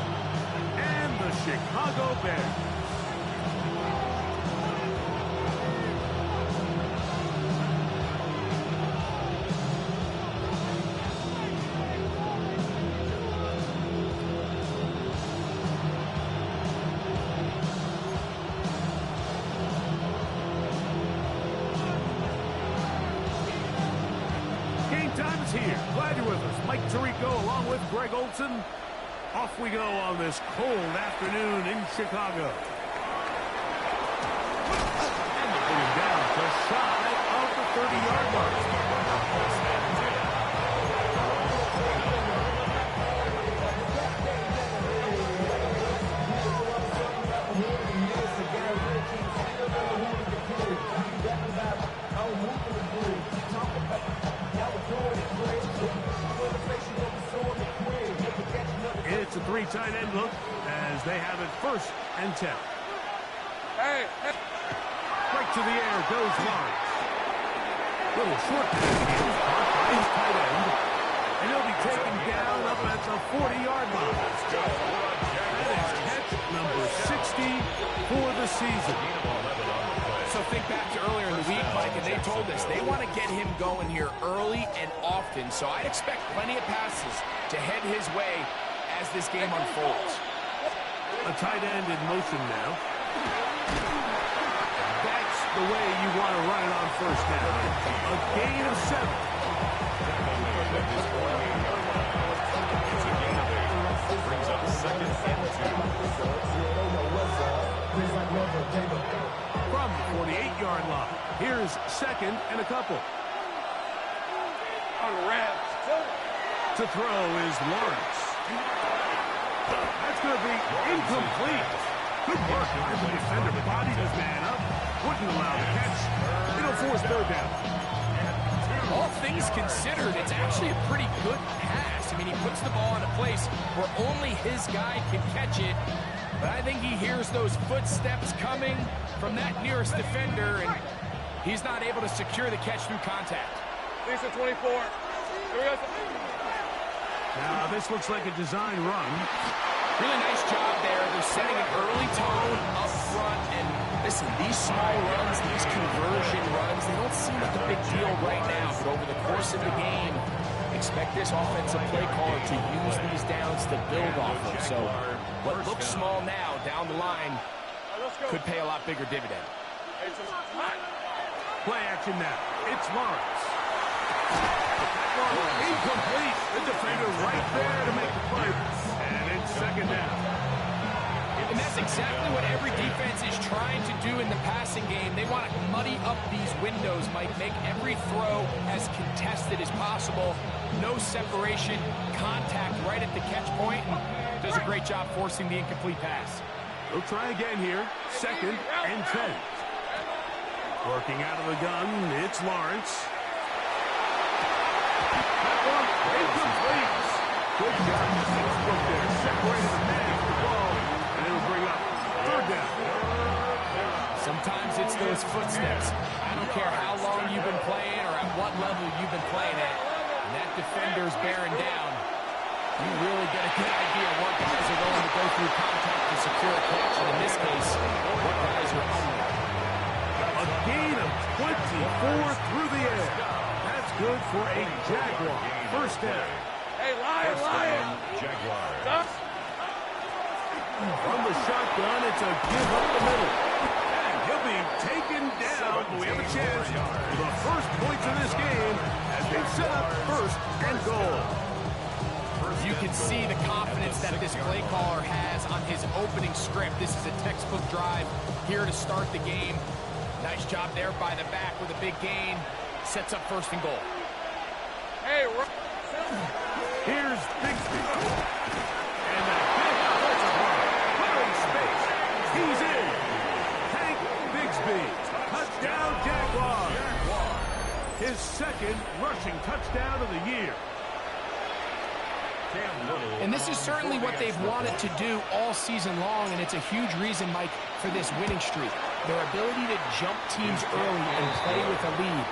Speaker 11: and the Chicago Bears. Time's here. Glad you're with us. Mike Tirico along with Greg Olson. Off we go on this cold afternoon in Chicago. And they put him down just shy of the 30-yard mark. It's a three tight end look as they have it 1st and 10.
Speaker 7: Hey.
Speaker 11: Right to the air goes Lawrence. Little short pass here, caught by his tight end. And he'll be taken down up at the 40-yard line. That is catch number 60 for the season.
Speaker 12: So think back to earlier in the week, Mike, and they told us they want to get him going here early and often. So I'd expect plenty of passes to head his way as this game unfolds.
Speaker 11: A tight end in motion now. That's the way you want to run it on 1st down. A gain of 7.
Speaker 6: Brings up 2nd and 2.
Speaker 11: From the 48-yard line, here's 2nd and a couple.
Speaker 7: On the ramp.
Speaker 11: To throw is Lawrence. That's going to be incomplete. Good work as the defender bodied his man up. Wouldn't allow the catch. It'll force 3rd down.
Speaker 12: All things considered, it's actually a pretty good pass. I mean, he puts the ball in a place where only his guy can catch it. But I think he hears those footsteps coming from that nearest defender, and he's not able to secure the catch through contact.
Speaker 7: Lisa 24. Here we go.
Speaker 11: Now, this looks like a design run.
Speaker 12: Really nice job there. They're setting an early tone up front. And listen, these small runs, these conversion runs, they don't seem like a big deal right now. But over the course of the game, expect this offensive play caller to use these downs to build off of. So what looks small now down the line could pay a lot bigger dividend.
Speaker 11: Play action now. It's Lawrence. Incomplete. The defender right there to make the play. And it's 2nd down.
Speaker 12: And that's exactly what every defense is trying to do in the passing game. They want to muddy up these windows, Mike. Make every throw as contested as possible. No separation, contact right at the catch point. And does a great job forcing the incomplete pass.
Speaker 11: We'll try again here. 2nd and 10. Working out of the gun, it's Lawrence. That one incomplete. Good job. Look there, separated the man from the ball, and it'll bring up 3rd down.
Speaker 12: Sometimes it's those footsteps. I don't care how long you've been playing or at what level you've been playing at. And that defender's bearing down. You really get a good idea what guys are going to go through contact to secure a catch. And in this case, what guys are under.
Speaker 11: A gain of 24 through the air. That's good for a Jaguar. 1st down.
Speaker 7: Hey, Lion!
Speaker 6: Jaguars.
Speaker 11: From the shotgun, it's a give up the middle. And he'll be taken down. We have a chance for the first points of this game as they set up 1st and goal.
Speaker 12: You can see the confidence that this play caller has on his opening script. This is a textbook drive here to start the game. Nice job there by the back with a big gain. Sets up 1st and goal.
Speaker 7: Hey,
Speaker 11: here's Bigsby. And that big offensive line. Clearing space. He's in. his second rushing touchdown of the year.
Speaker 12: And this is certainly what they've wanted to do all season long, and it's a huge reason, Mike, for this winning streak. Their ability to jump teams early and play with a lead.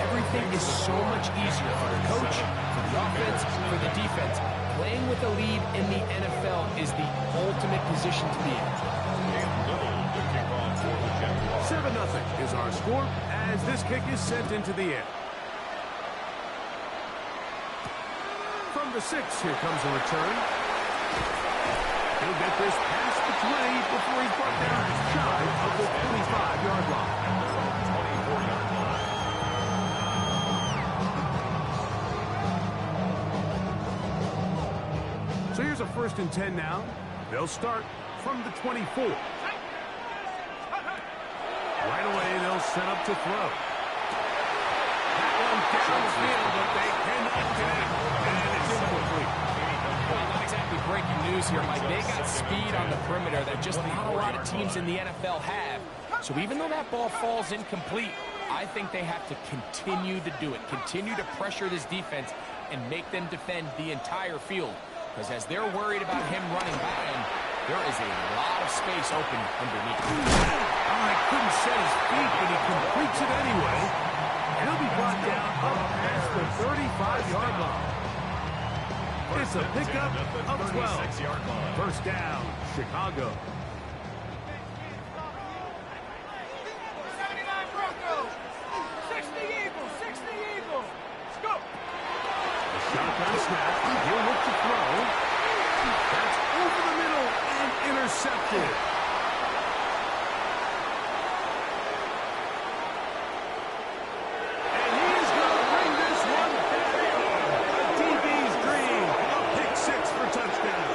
Speaker 12: Everything is so much easier for the coach, for the offense, for the defense. Playing with a lead in the NFL is the ultimate position to be in.
Speaker 11: 7-0 is our score as this kick is sent into the air. From the 6, here comes a return. He'll get this past the 20 before he's brought down just shy of the 25-yard line. So here's a 1st and 10 now. They'll start from the 24. Right away, they'll set up to throw. That one down the field, but they cannot connect. And it's incomplete.
Speaker 12: Well, not exactly breaking news here, Mike. They got speed on the perimeter that just not a lot of teams in the NFL have. So even though that ball falls incomplete, I think they have to continue to do it. Continue to pressure this defense and make them defend the entire field. Because as they're worried about him running by him, there is a lot of space open underneath.
Speaker 11: I couldn't set his feet, but he completes it anyway. And he'll be brought down up past the 35-yard line. It's a pickup of 12. 1st down, Chicago.
Speaker 7: 79 Broncos. 60 Eagles. 60 Eagles. Let's go.
Speaker 11: Shotgun snap. He'll look to throw. That's over the middle and intercepted. And he is going to bring this one back. A DB's dream. A pick 6 for touchdown.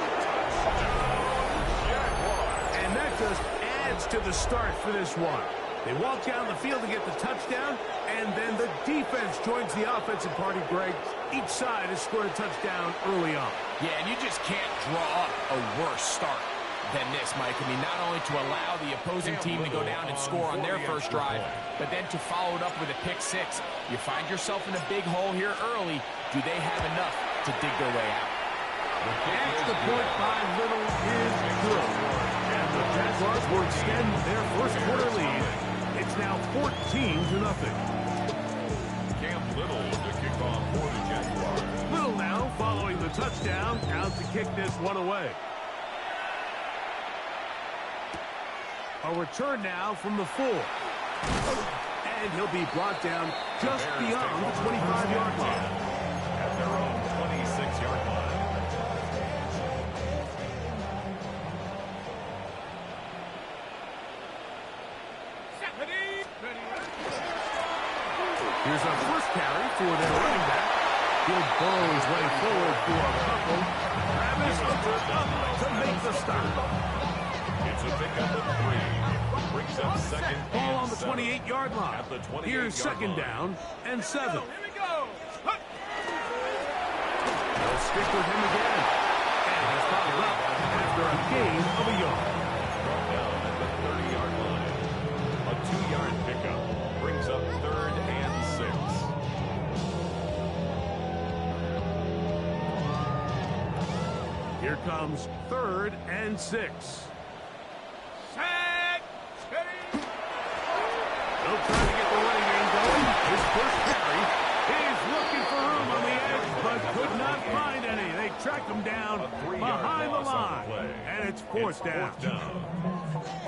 Speaker 11: And that just adds to the start for this one. They walk down the field to get the touchdown, and then the defense joins the offensive party, Greg. Each side has scored a touchdown early on.
Speaker 12: Yeah, and you just can't draw up a worse start than this, Mike. I mean, not only to allow the opposing team to go down and score on their first drive, but then to follow it up with a pick 6. You find yourself in a big hole here early. Do they have enough to dig their way out?
Speaker 11: The extra point by Little is good. And the Jaguars will extend their first quarter lead. It's now 14-0.
Speaker 6: Cam Little to kick off for the Jaguars.
Speaker 11: Little now following the touchdown, out to kick this one away. A return now from the 4. And he'll be brought down just beyond the 25-yard line.
Speaker 6: At their own 26-yard line.
Speaker 11: Here's our first carry for their running back. He'll burrow his way forward for a couple. Travis up to make the stop.
Speaker 6: It's a pickup of 3. Brings up 2nd
Speaker 11: Ball on
Speaker 6: and
Speaker 11: the 28-yard line.
Speaker 6: At the 28-yard
Speaker 11: Here's 2nd
Speaker 6: line.
Speaker 11: down and 7.
Speaker 7: Here we go.
Speaker 11: They'll stick with him again. And he's followed up after a gain of a yard.
Speaker 6: Brought down at the 30-yard line. A 2-yard pickup. Brings up 3rd and 6.
Speaker 11: Here comes 3rd and 6.
Speaker 7: Set. Steady.
Speaker 11: They'll try to get the running game going. His first carry. He's looking for room on the edge, but could not find any. They track him down behind the line. And it's fourth down.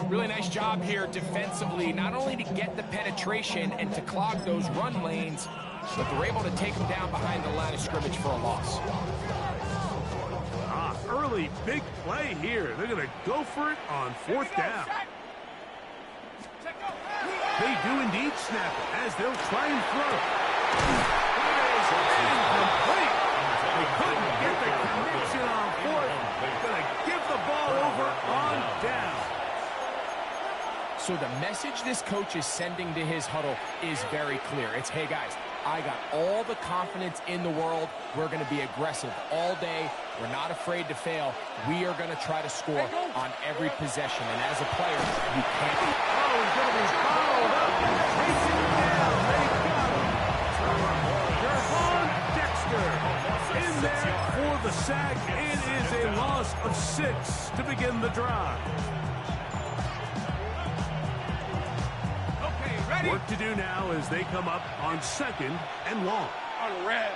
Speaker 12: Really nice job here defensively, not only to get the penetration and to clog those run lanes, but they're able to take him down behind the line of scrimmage for a loss.
Speaker 11: Early big play here. They're going to go for it on 4th down. They do indeed snap it as they'll try and throw. It is incomplete. They couldn't get the connection on 4th. Going to give the ball over on down.
Speaker 12: So the message this coach is sending to his huddle is very clear. It's, hey guys, I got all the confidence in the world. We're going to be aggressive all day. We're not afraid to fail. We are going to try to score on every possession. And as a player, you can't.
Speaker 11: Oh, he's going to be fouled up and chasing him down. They got him. of 6 to begin the drive.
Speaker 7: Okay, ready?
Speaker 11: Work to do now as they come up on 2nd and long.
Speaker 7: On red.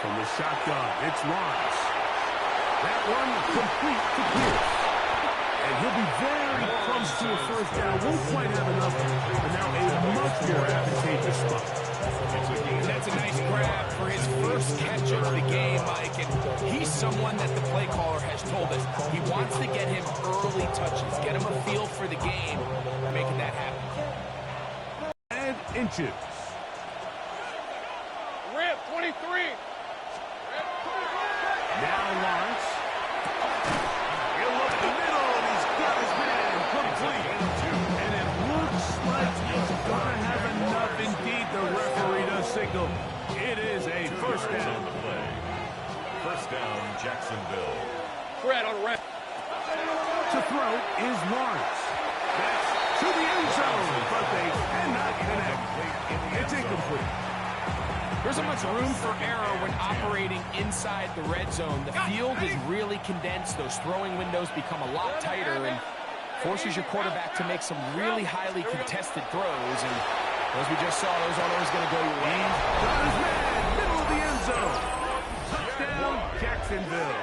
Speaker 11: From the shotgun, it's Lawrence. That one complete to Pierce. And he'll be very close to a first down. Won't quite have enough, but now a much more advantageous spot.
Speaker 12: That's a nice grab for his first catch of the game, Mike. And he's someone that the play caller has told us he wants to get him early touches, get him a feel for the game, making that happen.
Speaker 11: And inches.
Speaker 7: Rip, 23.
Speaker 11: Now Lawrence. He'll look in the middle, and he's got his man complete. And it looks like he's going to have enough. Indeed, the referee does signal. It is a first down.
Speaker 6: First down, Jacksonville.
Speaker 7: Red on red.
Speaker 11: To throw is Lawrence. That's to the end zone, but they cannot connect. It's incomplete.
Speaker 12: There's so much room for error when operating inside the red zone. The field is really condensed. Those throwing windows become a lot tighter and forces your quarterback to make some really highly contested throws. And as we just saw, those aren't always going to go your way.
Speaker 11: Got his man, middle of the end zone. Touchdown, Jacksonville.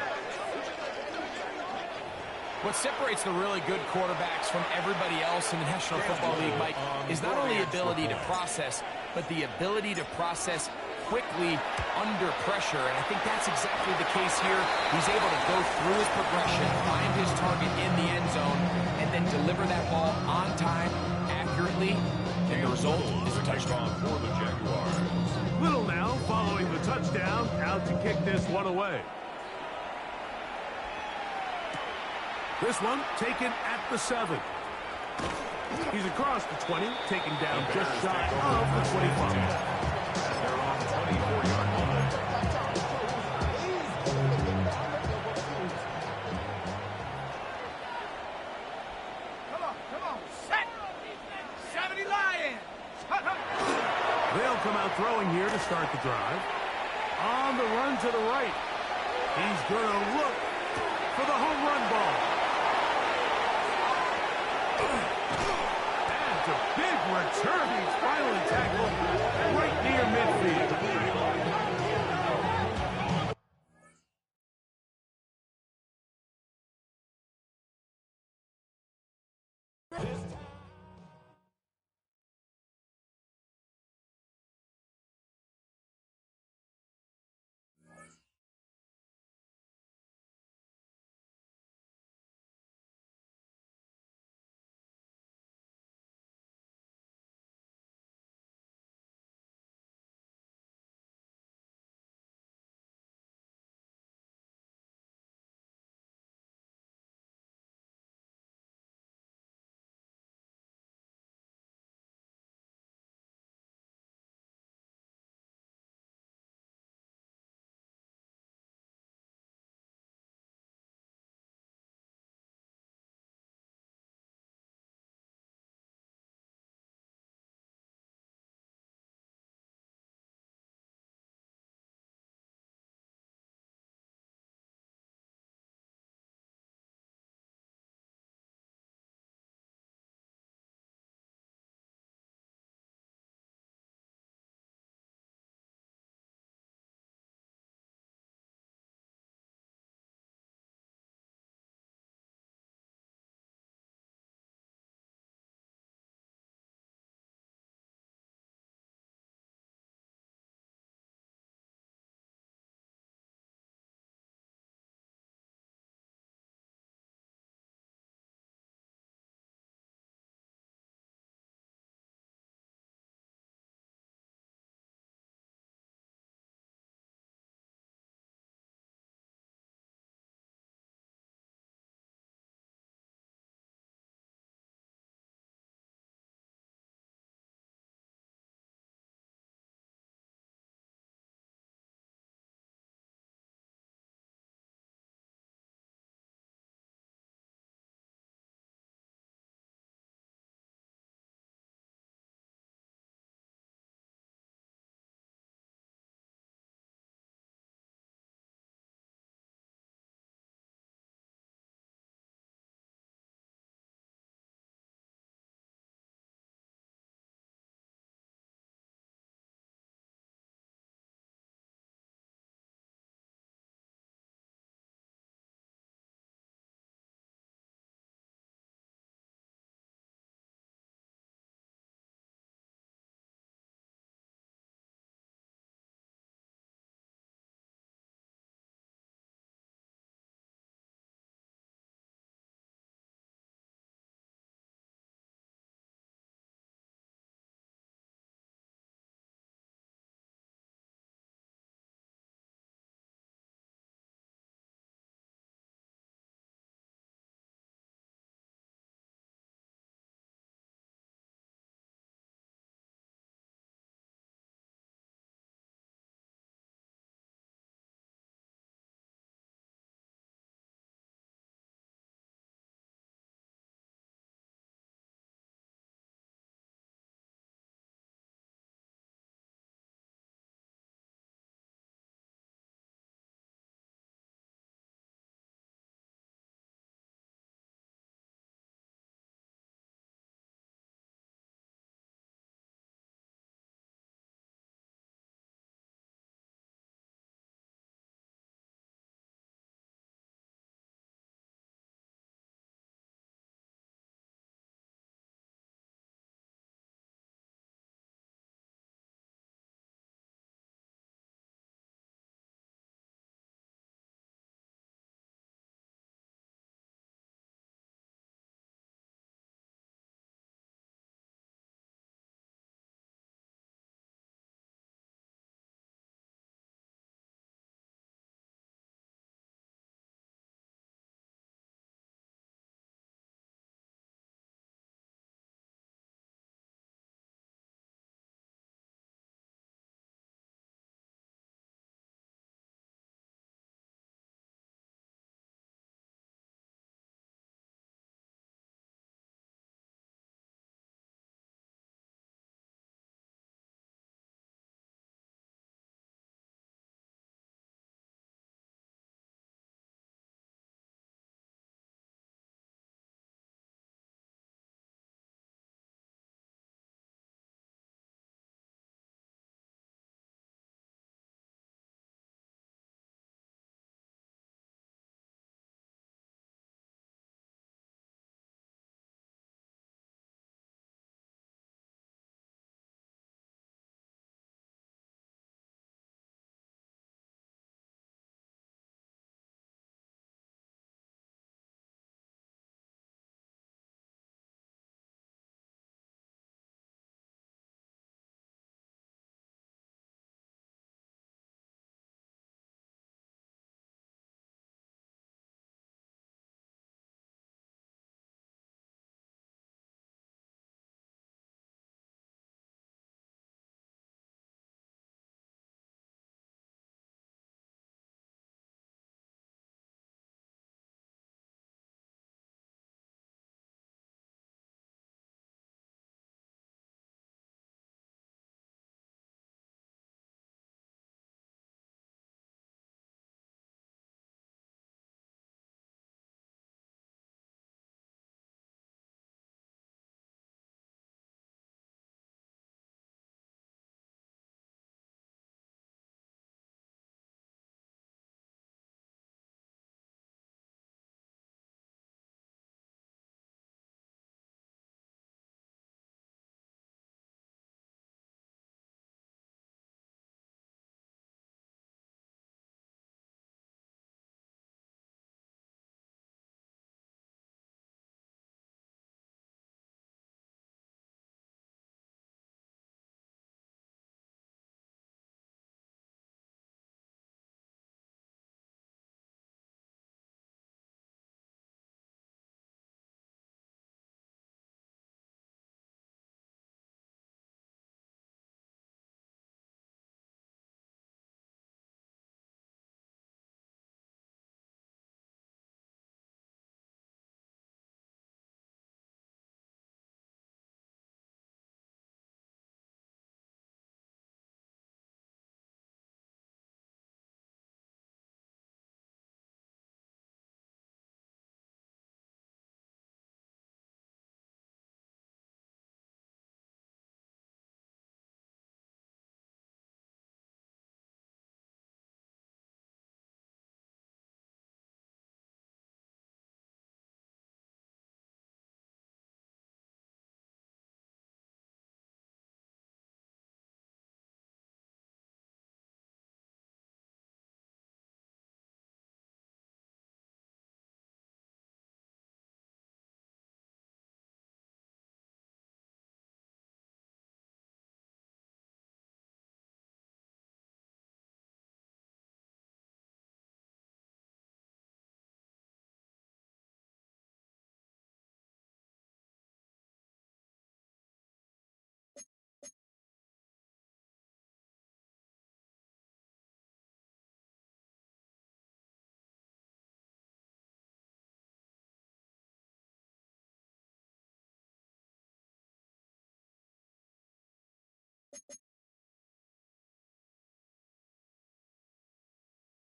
Speaker 12: What separates the really good quarterbacks from everybody else in the National Football League, Mike, is not only ability to process, but the ability to process quickly under pressure. And I think that's exactly the case here. He's able to go through his progression, find his target in the end zone, and then deliver that ball on time, accurately, and the result is a touchdown
Speaker 6: for the Jaguars.
Speaker 11: Little now following the touchdown, out to kick this one away. This one taken at the 7. He's across the 20, taken down just shy of the 25.
Speaker 6: They're on the 24-yard line.
Speaker 7: Come on. Set. 70 Lions.
Speaker 11: They'll come out throwing here to start the drive. On the run to the right. He's going to look for the home run ball. That's a big return. He's finally tackled right near midfield.